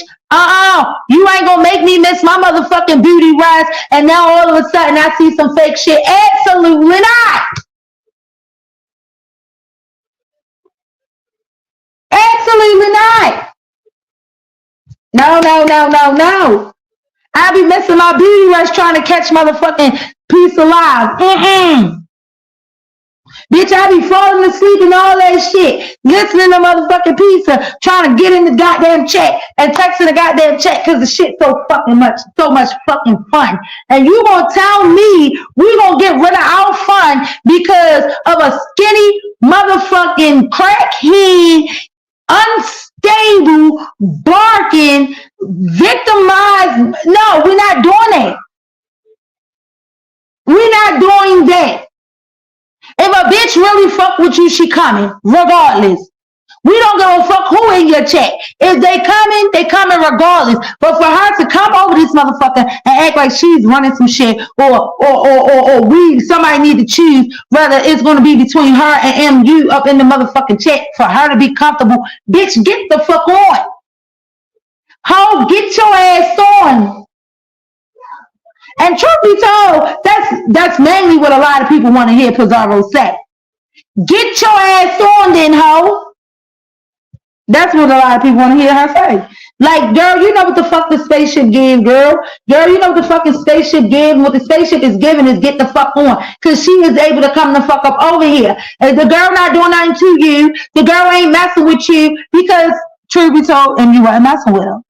You ain't gonna make me miss my motherfucking beauty rest. And now all of a sudden I see some fake shit. Absolutely not. Absolutely not. No. I be missing my beauty rest trying to catch motherfucking Peace alive. Bitch, I be falling asleep and all that shit. Listening to motherfucking pizza, trying to get in the goddamn chat and texting the goddamn chat because the shit so much fucking fun. And you gonna tell me we gonna get rid of our fun because of a skinny motherfucking crackhead, unstable, barking, victimized? No, we're not doing that. We're not doing that. If a bitch really fuck with you, she coming, regardless. We don't give a fuck who in your chat. If they coming regardless. But for her to come over this motherfucker and act like she's running some shit, or somebody need to choose whether it's gonna be between her and MU up in the motherfucking chat for her to be comfortable. Bitch, get the fuck on. Ho, get your ass on. And truth be told, that's mainly what a lot of people want to hear Pizarro say. Get your ass on then, ho. That's what a lot of people want to hear her say. Like, girl, you know what the fuck the spaceship gave, girl. Girl, you know what the fucking spaceship gave. What the spaceship is giving is get the fuck on. Because she is able to come the fuck up over here. And the girl not doing nothing to you. The girl ain't messing with you because, truth be told, and you weren't messing with her.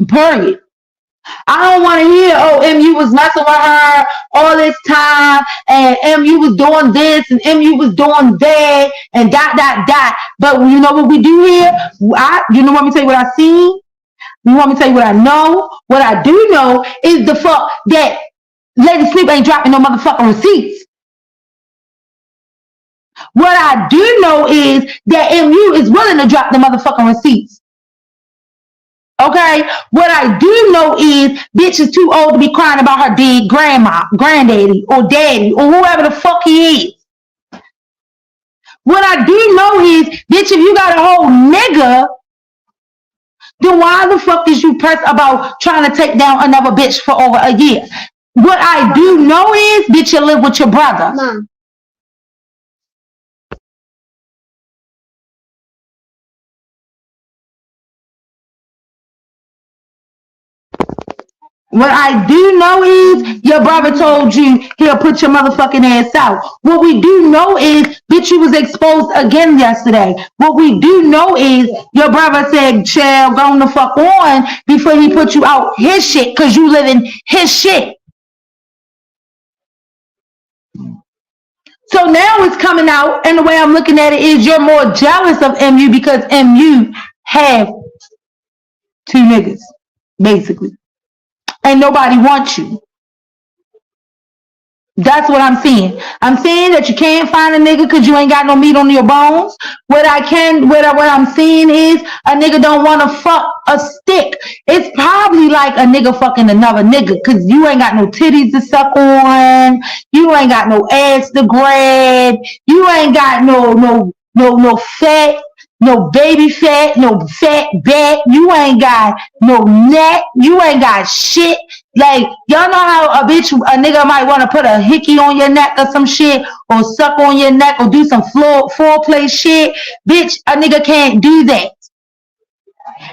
Period. I don't want to hear, MU was messing with her all this time, and MU was doing this, and MU was doing that, and dot. But you know what we do here? You know what me tell you what I seen? You want me to tell you what I know? What I do know is the fuck that Lady Sleep ain't dropping no motherfucking receipts. What I do know is that MU is willing to drop the motherfucking receipts. Okay, what I do know is bitch is too old to be crying about her dead grandma, granddaddy, or daddy, or whoever the fuck he is. What I do know is, bitch, if you got a whole nigga, then why the fuck is you pressed about trying to take down another bitch for over a year? What I do know is, bitch, you live with your brother. Mom. What I do know is your brother told you he'll put your motherfucking ass out. What we do know is, bitch, you was exposed again yesterday. What we do know is your brother said, chill, go the fuck on before he put you out his shit because you live in his shit. So now it's coming out, and the way I'm looking at it is you're more jealous of MU because MU have two niggas, basically. And nobody wants you. That's what I'm seeing. I'm saying that you can't find a nigga because you ain't got no meat on your bones. What I'm seeing is a nigga don't want to fuck a stick. It's probably like a nigga fucking another nigga because you ain't got no titties to suck on. You ain't got no ass to grab. You ain't got no fat. No baby fat, no fat back. You ain't got no neck. You ain't got shit. Like, y'all know how a nigga might want to put a hickey on your neck or some shit, or suck on your neck, or do some foreplay shit. Bitch, a nigga can't do that.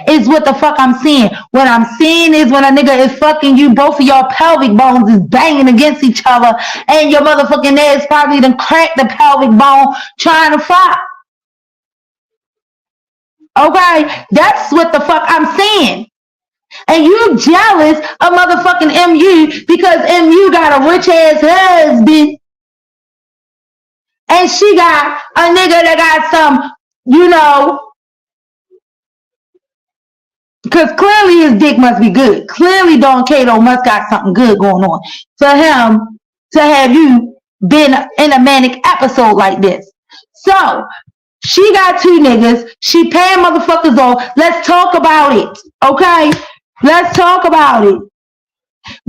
Is what the fuck I'm seeing. What I'm seeing is when a nigga is fucking you, both of your pelvic bones is banging against each other, and your motherfucking ass probably done cracked the pelvic bone trying to fuck. Okay, that's what the fuck I'm saying. And you jealous of motherfucking MU because MU got a rich ass husband and she got a nigga that got some, because clearly his dick must be good. Clearly Don Cato must got something good going on for him to have you been in a manic episode like this. So she got two niggas. She paying motherfuckers off. Let's talk about it. Okay? Let's talk about it.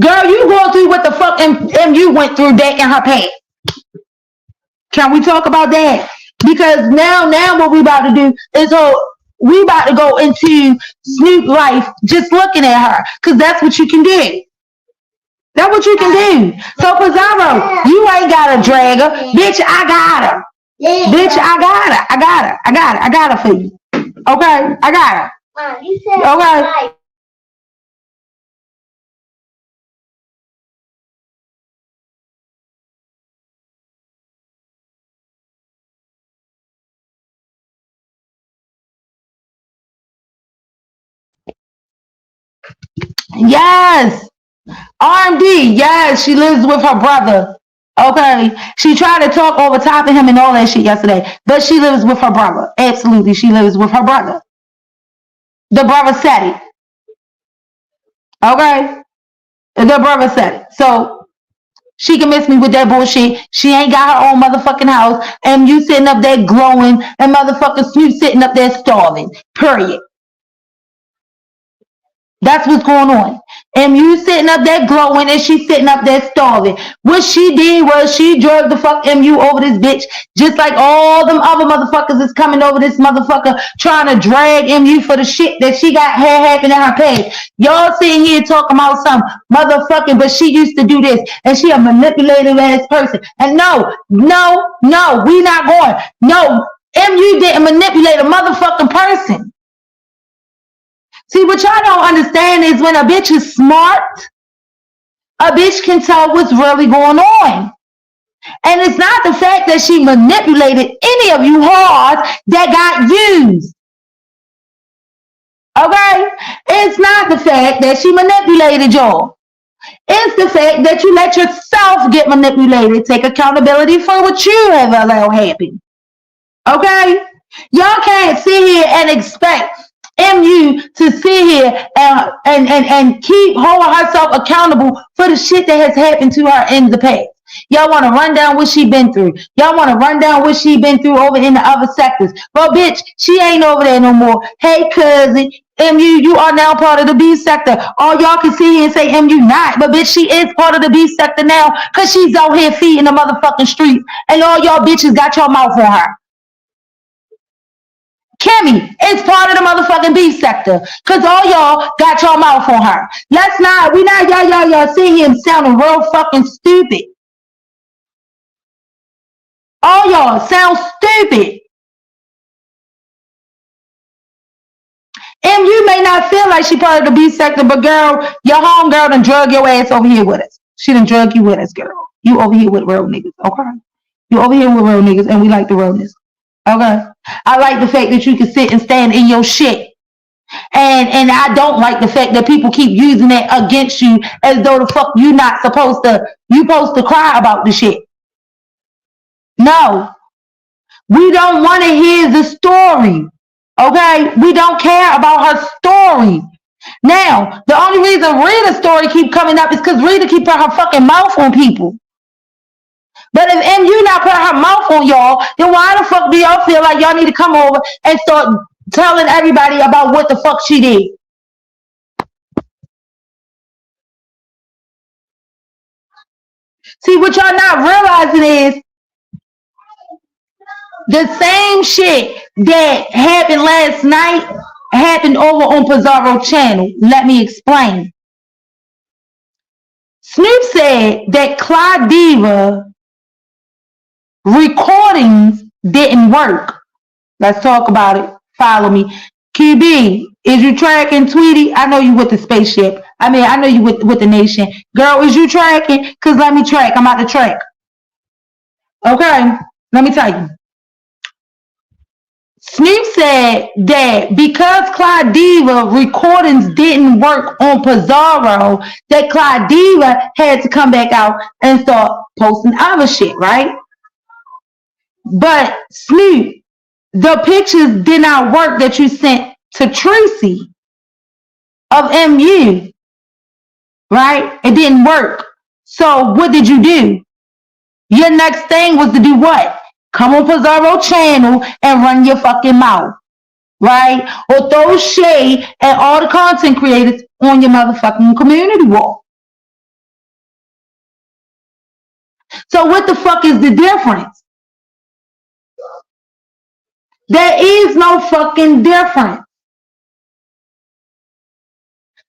Girl, you going through what the fuck MU went through decking her pants. Can we talk about that? Because now what we about to do is we about to go into Snoop life just looking at her. Because that's what you can do. That's what you can do. So Pizarro, you ain't got a drag her. Bitch, I got her. Yeah. Bitch, I got her for you. Okay? I got her. Mom, you said okay. Yes. RMD. Yes, she lives with her brother. Okay. She tried to talk over top of him and all that shit yesterday. But she lives with her brother. Absolutely. She lives with her brother. The brother said it. Okay. The brother said it. So she can miss me with that bullshit. She ain't got her own motherfucking house. And you sitting up there glowing and motherfucking Snoop sitting up there starving. Period. That's what's going on. And you sitting up there glowing and she sitting up there starving. What she did was she drugged the fuck MU over this bitch, just like all them other motherfuckers is coming over this motherfucker trying to drag MU for the shit that she got hair happening in her page. Y'all sitting here talking about some motherfucking, but she used to do this and she a manipulative ass person. And no, we not going. No, MU didn't manipulate a motherfucking person. See, what y'all don't understand is when a bitch is smart, a bitch can tell what's really going on. And it's not the fact that she manipulated any of you whores that got used. Okay? It's not the fact that she manipulated y'all. It's the fact that you let yourself get manipulated. Take accountability for what you have allowed happen. Okay? Y'all can't sit here and expect MU to sit here and keep holding herself accountable for the shit that has happened to her in the past. Y'all want to run down what she been through. Y'all want to run down what she been through over in the other sectors. Well, bitch, she ain't over there no more. Hey, cousin, MU, you are now part of the B sector. All y'all can sit here and say MU not, but bitch, she is part of the B sector now because she's out here feeding the motherfucking streets. And all y'all bitches got your mouth on her. Kimmy is part of the motherfucking B sector because all y'all got your mouth on her. Y'all sit here and sounding real fucking stupid. All y'all sound stupid. And you may not feel like she part of the B sector, but girl, your homegirl done drug your ass over here with us. She done drug you with us, girl. You over here with real niggas, okay? You over here with real niggas, and we like the realness. Okay. I like the fact that you can sit and stand in your shit. And I don't like the fact that people keep using it against you as though the fuck you supposed to cry about the shit. No. We don't want to hear the story. Okay? We don't care about her story. Now, the only reason Rita's story keep coming up is because Rita keep putting her fucking mouth on people. But if MU not put her mouth on y'all, then why the fuck do y'all feel like y'all need to come over and start telling everybody about what the fuck she did? See, what y'all not realizing is the same shit that happened last night happened over on Pizarro channel. Let me explain. Snoop said that Clyde Diva recordings didn't work. Let's talk about it. Follow me. QB, is you tracking, Tweety? I know you with the spaceship. I know you with the nation. Girl, is you tracking? Because let me track. I'm out to track. Okay, let me tell you. Snoop said that because Clyde Diva recordings didn't work on Pizarro, that Clyde Diva had to come back out and start posting other shit, right? But Snoop, the pictures did not work that you sent to Tracy of MU, right? It didn't work. So what did you do? Your next thing was to do what? Come on Pizarro channel and run your fucking mouth, right? Or throw shade at all the content creators on your motherfucking community wall. So what the fuck is the difference? There is no fucking difference.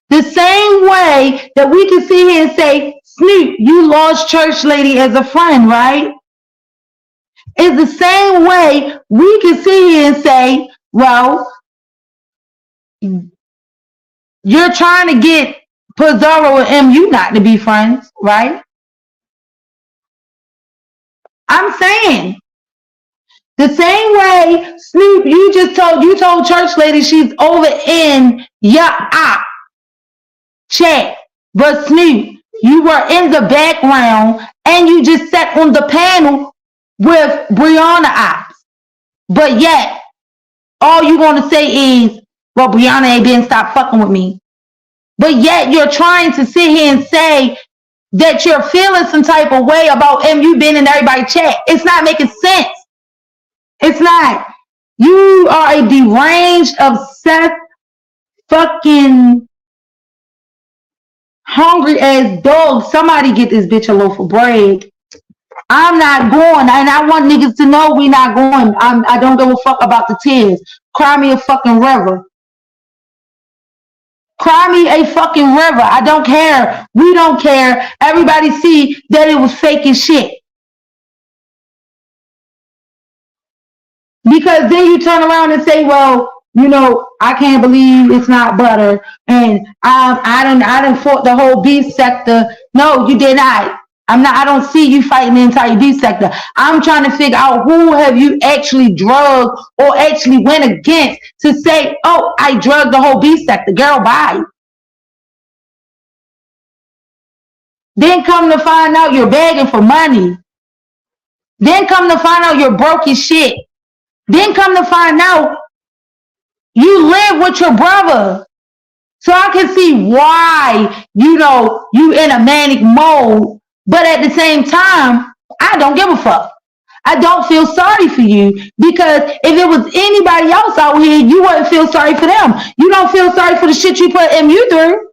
The same way that we can sit here and say, Snoop, you lost Church Lady as a friend, right? It's the same way we can sit here and say, well, you're trying to get Pizarro and MU not to be friends, right? I'm saying, the same way, Snoop, you told Church Lady she's over in your op. check. But Snoop, you were in the background and you just sat on the panel with Brianna Ops. But yet, all you gonna say is, well, Brianna ain't been stop fucking with me. But yet you're trying to sit here and say that you're feeling some type of way about MU being in everybody's chat. It's not making sense. It's not. You are a deranged, obsessed, fucking hungry ass dog. Somebody get this bitch a loaf of bread. I'm not going, and I want niggas to know we not going. I don't give a fuck about the tears. Cry me a fucking river. Cry me a fucking river. I don't care. We don't care. Everybody see that it was fake as shit. Because then you turn around and say, well, you know, I can't believe it's not butter. And I done fought the whole beef sector. No, you did not. I don't see you fighting the entire beef sector. I'm trying to figure out who have you actually drugged or actually went against to say, oh, I drugged the whole beef sector. Girl, bye. Then come to find out you're begging for money. Then come to find out you're broke as shit. Then come to find out you live with your brother. So I can see why, you know, you in a manic mode. But at the same time, I don't give a fuck. I don't feel sorry for you because if it was anybody else out here, you wouldn't feel sorry for them. You don't feel sorry for the shit you put MU through.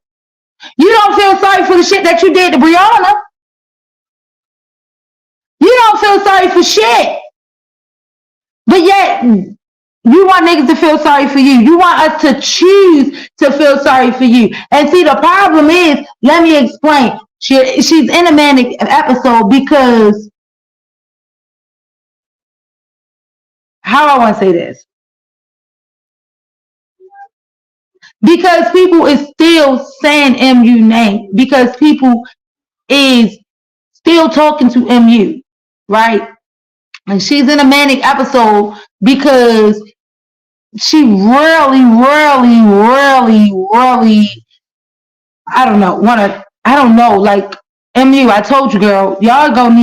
You don't feel sorry for the shit that you did to Brianna. You don't feel sorry for shit. But yet, you want niggas to feel sorry for you. You want us to choose to feel sorry for you. And see, the problem is, let me explain. She's in a manic episode because, how I want to say this? Because people is still saying MU name. Because people is still talking to MU, right? And she's in a manic episode because she really, I don't know, like MU, I told you, girl, y'all gonna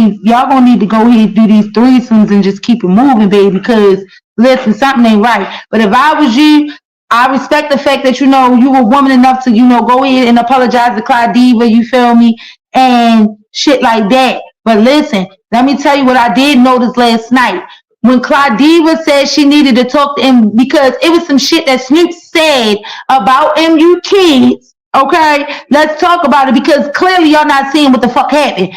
need to go ahead and do these threesomes and just keep it moving, baby, because listen, something ain't right. But if I was you, I respect the fact that, you know, you were woman enough to, you know, go ahead and apologize to Clyde Diva, you feel me, and shit like that. But listen, let me tell you what I did notice last night. When Clyde Diva said she needed to talk to him because it was some shit that Snoop said about MU kids. Okay, let's talk about it because clearly y'all not seeing what the fuck happened.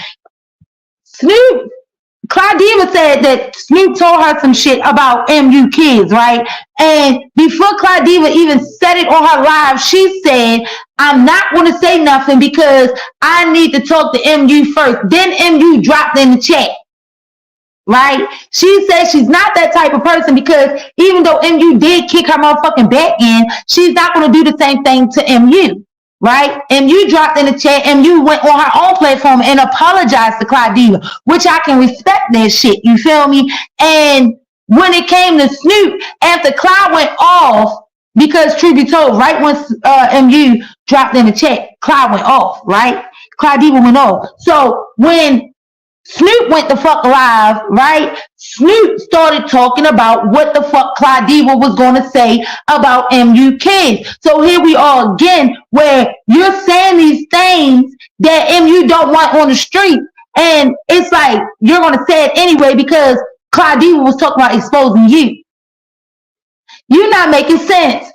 Clyde Diva said that Snoop told her some shit about MU kids, right? And before Clyde Diva even said it on her live, she said, I'm not going to say nothing because I need to talk to MU first. Then MU dropped in the chat, right? She said she's not that type of person because even though MU did kick her motherfucking back in, she's not going to do the same thing to MU. Right? MU dropped in the chat. MU went on her own platform and apologized to Clyde Diva, which I can respect that shit. You feel me? And when it came to Snoop, after Clyde went off, because truth be told, right once MU dropped in the chat, Clyde went off, right? Clyde Diva went off. So when Snoop went the fuck live, right? Snoop started talking about what the fuck Clyde Diva was going to say about MU kids. So here we are again, where you're saying these things that MU don't want on the street. And it's like, you're going to say it anyway because Clyde Diva was talking about exposing you. You're not making sense.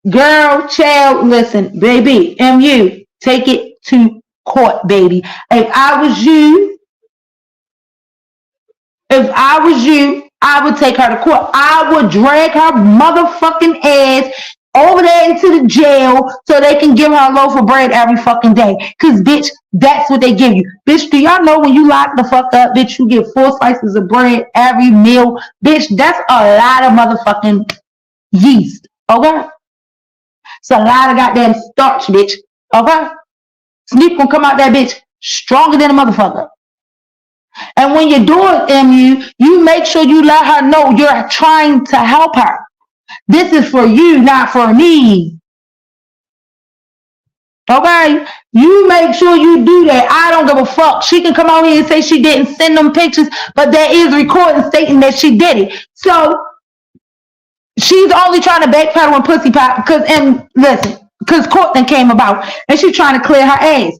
Girl, child, listen, baby, MU, take it to court, baby. If I was you, I would take her to court. I would drag her motherfucking ass over there into the jail so they can give her a loaf of bread every fucking day. Cause bitch, that's what they give you. Bitch, do y'all know when you lock the fuck up, bitch, you get 4 slices of bread every meal? Bitch, that's a lot of motherfucking yeast. Okay? It's a lot of goddamn starch, bitch. Okay? Snoop gonna come out that bitch stronger than a motherfucker. And when you do it, MU, you make sure you let her know you're trying to help her. This is for you, not for me. Okay? You make sure you do that. I don't give a fuck. She can come out here and say she didn't send them pictures, but there is recording stating that she did it. So she's only trying to backpedal and pussy pop because Courtney came about and she's trying to clear her ass.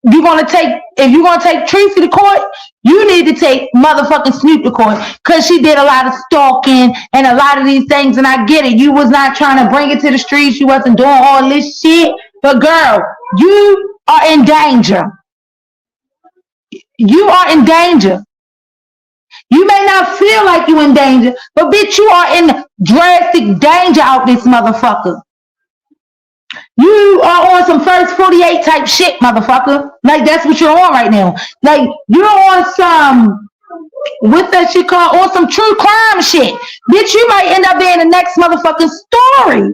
If you're gonna take Tracy to court, you need to take motherfucking Snoop to court because she did a lot of stalking and a lot of these things, and I get it. You was not trying to bring it to the streets. You wasn't doing all this shit. But girl, you are in danger. You are in danger. You may not feel like you in danger, but bitch, you are in drastic danger out this motherfucker. You are on some first 48 type shit, motherfucker. Like, that's what you're on right now. Like, you're on some, what's that shit called? On some true crime shit. Bitch, you might end up being the next motherfucking story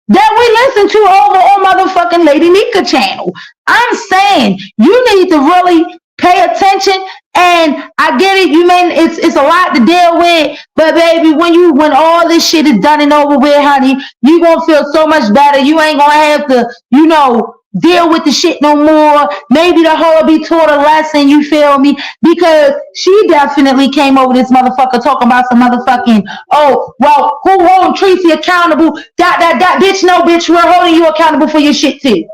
that we listen to over on motherfucking Lady Nika channel. I'm saying, you need to really pay attention. And I get it, it's a lot to deal with, but baby, when all this shit is done and over with, honey, you gonna feel so much better. You ain't gonna have to, deal with the shit no more. Maybe the hoe will be taught a lesson, you feel me? Because she definitely came over this motherfucker talking about some motherfucking, oh, well, who hold Tracy accountable? Bitch, no, bitch, we're holding you accountable for your shit too.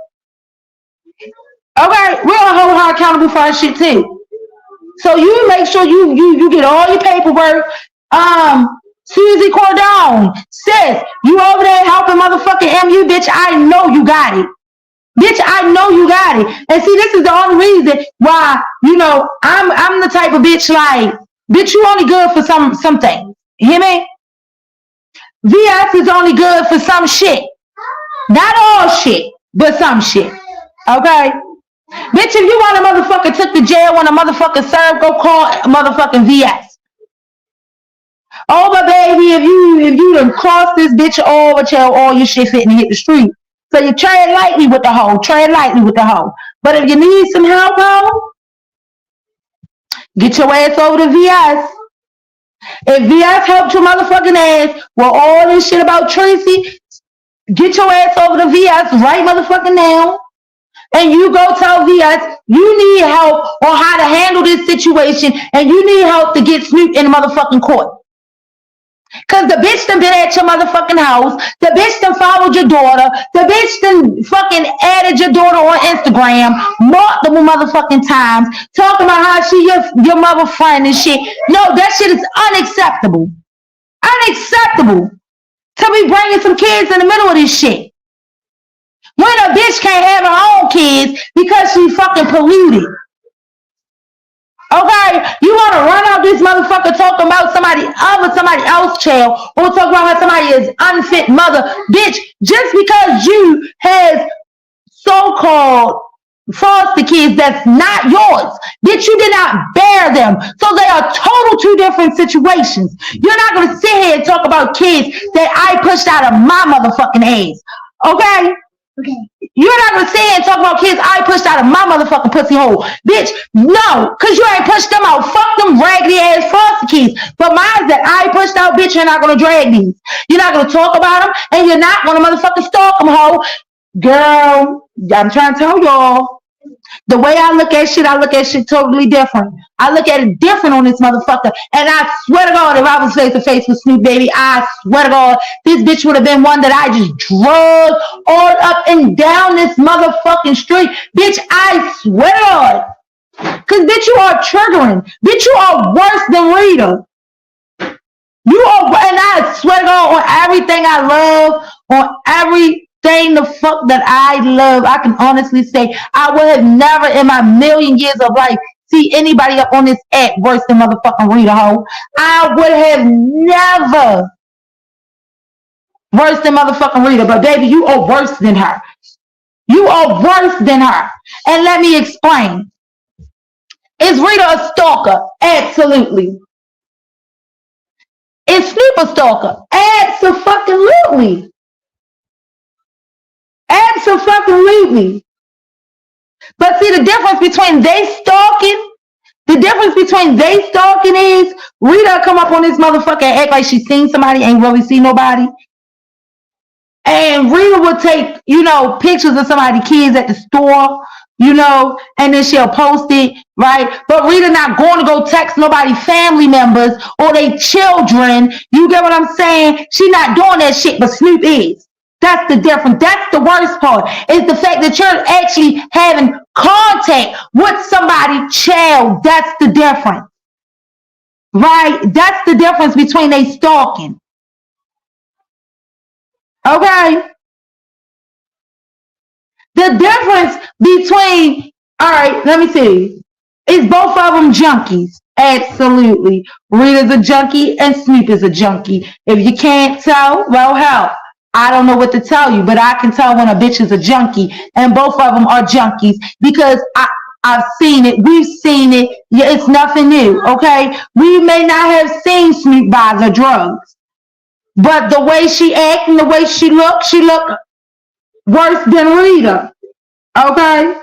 Okay, we're gonna hold her accountable for her shit too. So you make sure you get all your paperwork. Susie Cordone, sis, you over there helping motherfucking MU, bitch. I know you got it. Bitch, I know you got it. And see, this is the only reason why, I'm the type of bitch like, bitch, you only good for some things. You hear me? VS is only good for some shit. Not all shit, but some shit. Okay? Bitch, if you want a motherfucker took to jail when a motherfucker served, go call motherfucking VS. Oh, but baby, if you done cross this bitch over, tell all your shit fitting to hit the street. So you tread lightly with the hoe. Tread lightly with the hoe. But if you need some help, hoe, get your ass over to VS. If VS helped your motherfucking ass with all this shit about Tracy, get your ass over to VS right motherfucking now. And you go tell VS you need help on how to handle this situation and you need help to get Snoop in the motherfucking court. Cause the bitch done been at your motherfucking house. The bitch done followed your daughter. The bitch done fucking added your daughter on Instagram multiple motherfucking times. Talking about how she your mother friend and shit. No, that shit is unacceptable. Unacceptable. To be bringing some kids in the middle of this shit. When a bitch can't have her own kids because she fucking polluted. Okay? You want to run out this motherfucker talking about somebody else's child or talk about how somebody is unfit mother. Bitch, just because you have so-called foster kids that's not yours. Bitch, you did not bear them. So they are total two different situations. You're not going to sit here and talk about kids that I pushed out of my motherfucking ass. Okay? Okay. You're not gonna sit here and talk about kids I pushed out of my motherfucking pussy hole. Bitch, no, cause you ain't pushed them out. Fuck them raggedy ass foster kids. But mine that I pushed out, bitch, you're not gonna drag these. You're not gonna talk about them, and you're not gonna motherfucking stalk them, hoe. Girl, I'm trying to tell y'all. The way I look at shit totally different. I look at it different on this motherfucker. And I swear to God, if I was face to face with Snoop, baby, I swear to God, this bitch would have been one that I just drug all up and down this motherfucking street. Bitch, I swear to God. Cause bitch, you are triggering. Bitch, you are worse than Rita. You are, and I swear to God, on everything I love, on everything the fuck that I love, I can honestly say I would have never in my million years of life see anybody up on this app worse than motherfucking Rita, hoe. I would have never worse than motherfucking Rita, but baby, you are worse than her. You are worse than her. And let me explain. Is Rita a stalker? Absolutely. Is Snoop a stalker? Absolutely. Absolutely. But see, the difference between they stalking is Rita come up on this motherfucker and act like she seen somebody, ain't really seen nobody. And Rita would take, pictures of somebody's kids at the store, and then she'll post it, right? But Rita not going to go text nobody family members or their children. You get what I'm saying? She not doing that shit, but Snoop is. That's the difference. That's the worst part, is the fact that you're actually having contact with somebody's child. That's the difference. Right? That's the difference between they stalking. Okay? The difference between, all right, let me see. Is both of them junkies? Absolutely. Rita's a junkie and Snoop is a junkie. If you can't tell, well, hell, I don't know what to tell you, but I can tell when a bitch is a junkie, and both of them are junkies because I've seen it. We've seen it. Yeah, it's nothing new, okay? We may not have seen Snoop buy the drugs, but the way she act and the way she look worse than Rita, okay?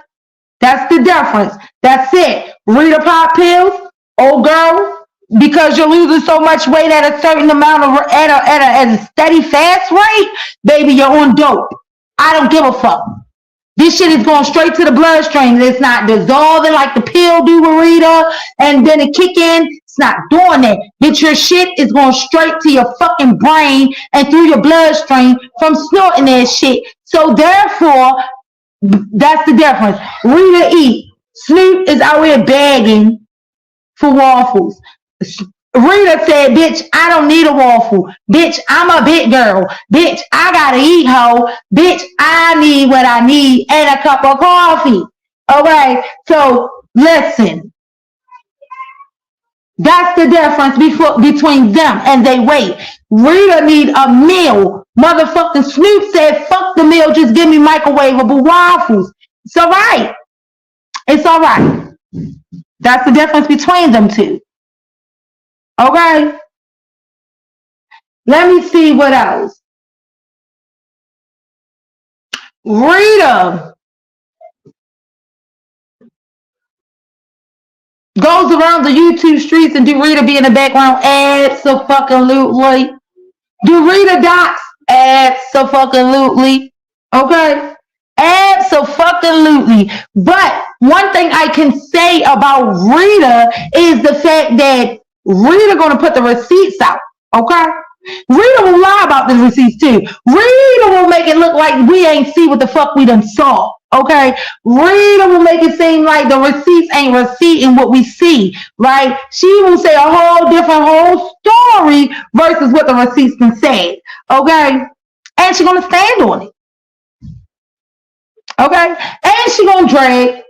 That's the difference. That's it. Rita pop pills, old girl, because you're losing so much weight at a certain amount of at a steady fast rate, baby, you're on dope. I don't give a fuck. This shit is going straight to the bloodstream. It's not dissolving like the pill do with Rita, and then it kick in. It's not doing that. Bitch, your shit is going straight to your fucking brain and through your bloodstream from snorting that shit. So therefore, that's the difference. Rita eat. Snoop is out here begging for waffles. Rita said, bitch, I don't need a waffle. Bitch, I'm a big girl. Bitch, I gotta eat, ho. Bitch, I need what I need and a cup of coffee. Okay, so listen. That's the difference between them and they wait. Rita need a meal. Motherfucking Snoop said, fuck the meal, just give me microwavable waffles. It's all right. It's all right. That's the difference between them two. Okay. Let me see what else. Rita goes around the YouTube streets, and do Rita be in the background? Abso-fucking-lutely. Do Rita docs? Abso-fucking-lutely. Okay. Abso-fucking-lutely. But one thing I can say about Rita is the fact that Rita gonna put the receipts out. Okay. Rita will lie about the receipts too. Rita will make it look like we ain't see what the fuck we done saw. Okay. Rita will make it seem like the receipts ain't receipting what we see. Right. She will say a whole story versus what the receipts can say. Okay. And she gonna stand on it. Okay. And she gonna drag.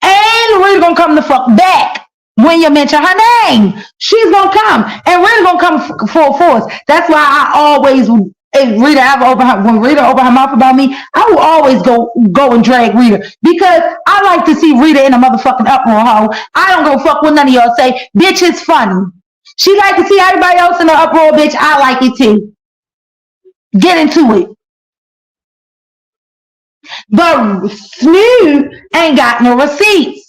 And Rita gonna come the fuck back. When you mention her name, she's gonna come, and Rita gonna come full force. That's why I always, if Rita ever when Rita open her mouth about me, I will always go and drag Rita, because I like to see Rita in a motherfucking uproar. Ho, I don't go fuck with none of y'all say, bitch, it's funny. She like to see everybody else in the uproar, bitch. I like it too. Get into it. But Snoop ain't got no receipts.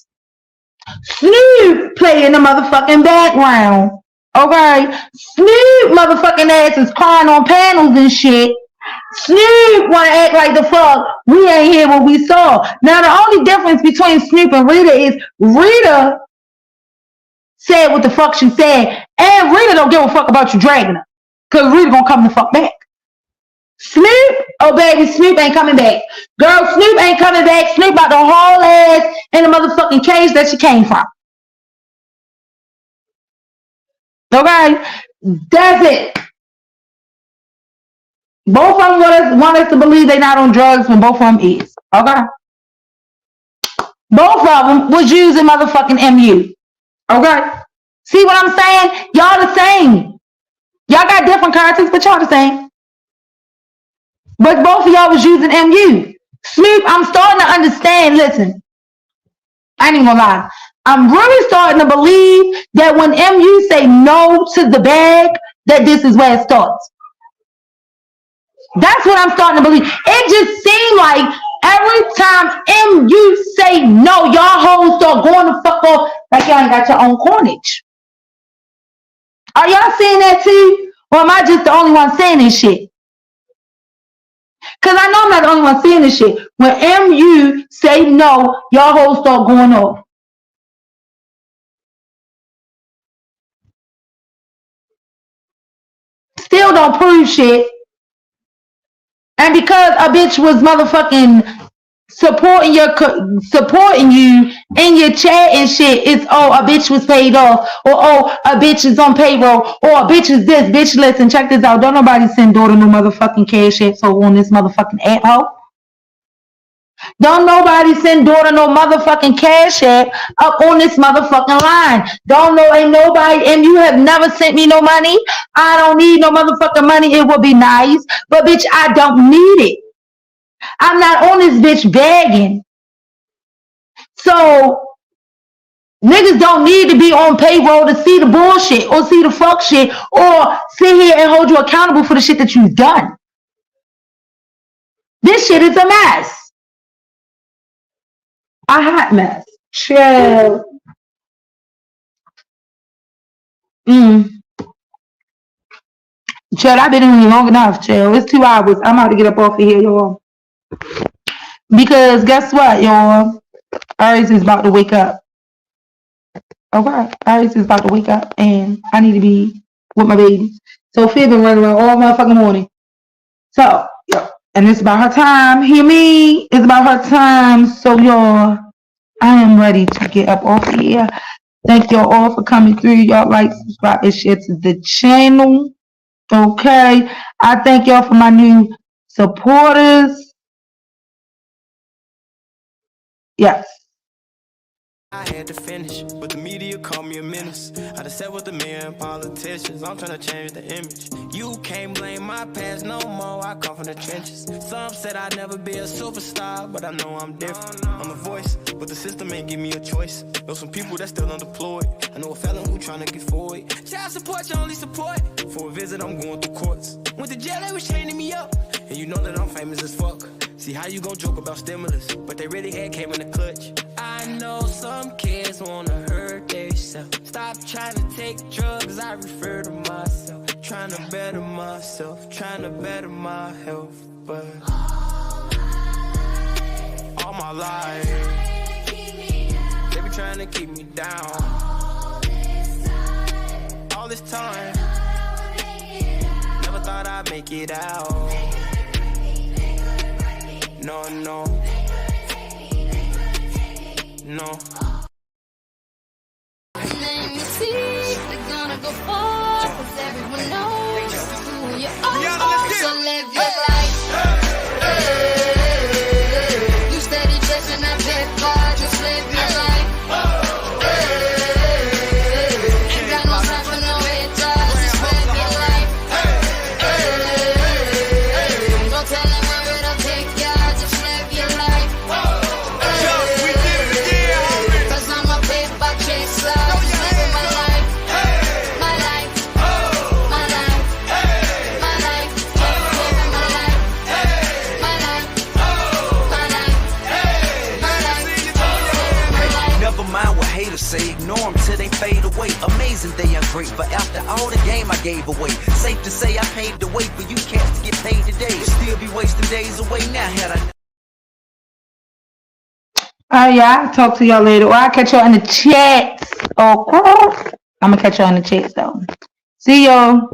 Snoop play in the motherfucking background. Okay? Snoop motherfucking ass is crying on panels and shit. Snoop wanna act like the fuck we ain't hear what we saw. Now the only difference between Snoop and Rita is Rita said what the fuck she said, and Rita don't give a fuck about you dragging her, cause Rita gonna come the fuck back. Snoop, oh baby, Snoop ain't coming back. Girl, Snoop ain't coming back. Snoop about the whole ass in the motherfucking cage that she came from. Okay? That's it. Both of them want us to believe they're not on drugs when both of them is. Okay? Both of them was using motherfucking MU. Okay? See what I'm saying? Y'all the same. Y'all got different characters, but y'all the same. But both of y'all was using MU. Snoop, I'm starting to understand. Listen, I ain't even gonna lie. I'm really starting to believe that when MU say no to the bag, that this is where it starts. That's what I'm starting to believe. It just seemed like every time MU say no, y'all hoes start going the fuck off like y'all ain't got your own cornage. Are y'all seeing that too? Or am I just the only one saying this shit? Cause I know I'm not the only one seeing this shit. When MU say no, y'all hoes start going off. Still don't prove shit. And because a bitch was motherfucking supporting you in your chat and shit, it's a bitch was paid off, or a bitch is on payroll, or a bitch is this. Bitch, listen, check this out. Don't nobody send daughter no motherfucking cash app so on this motherfucking app hoe. Don't nobody send daughter no motherfucking cash app up on this motherfucking line. Ain't nobody, and you have never sent me no money. I don't need no motherfucking money. It would be nice, but bitch, I don't need it. I'm not on this bitch begging. So niggas don't need to be on payroll to see the bullshit or see the fuck shit or sit here and hold you accountable for the shit that you've done. This shit is a mess. A hot mess. Chill. Chill, I've been in here long enough, chill. It's 2 hours. I'm about to get up off of here, y'all. Because guess what, y'all? Aries is about to wake up. Okay, Aries is about to wake up and I need to be with my baby. So Fib been running around all motherfucking morning. So, yo, and it's about her time. Hear me? It's about her time. So, y'all, I am ready to get up off of here. Thank y'all all for coming through. Y'all like, subscribe, and share to the channel. Okay. I thank y'all for my new supporters. Yes. I had to finish, but the media called me a menace. I done sat with the mayor politicians, I'm trying to change the image. You can't blame my past no more, I come from the trenches. Some said I'd never be a superstar, but I know I'm different. I'm a voice, but the system ain't give me a choice. Know some people that still undeployed. I know a felon who trying to get forward. Child support, your only support. For a visit, I'm going through courts. Went to jail, they was chaining me up. And you know that I'm famous as fuck. See how you gon' joke about stimulus, but they really had came in the clutch. I know some kids wanna hurt themselves. Stop trying to take drugs, I refer to myself. Trying to better myself, trying to better my health. But all my life, they be trying to keep me down. All this time, never thought I'd make it out. No. And then you see, they're gonna go far, 'cause everyone knows who you are. So live your life. You steady chasing that paper, just live your life. Ain't got no time for no haters, just live your life. Don't tell them where it'll take ya, just live your life. Cause I'm a paper chaser, just living my life. My life, my life, my life, just living my life. My life, my life, my life, just living my life. Never mind what haters say, ignore them till they fade away. Amazing they are great, but after all the game I gave away. Safe to say I paved the way for you cats to get paid today. Still be wasting days away now had I. Alright, y'all. I'll talk to y'all later. Or I'll catch y'all in the chat. Okay. I'm gonna catch y'all in the chat though. See y'all.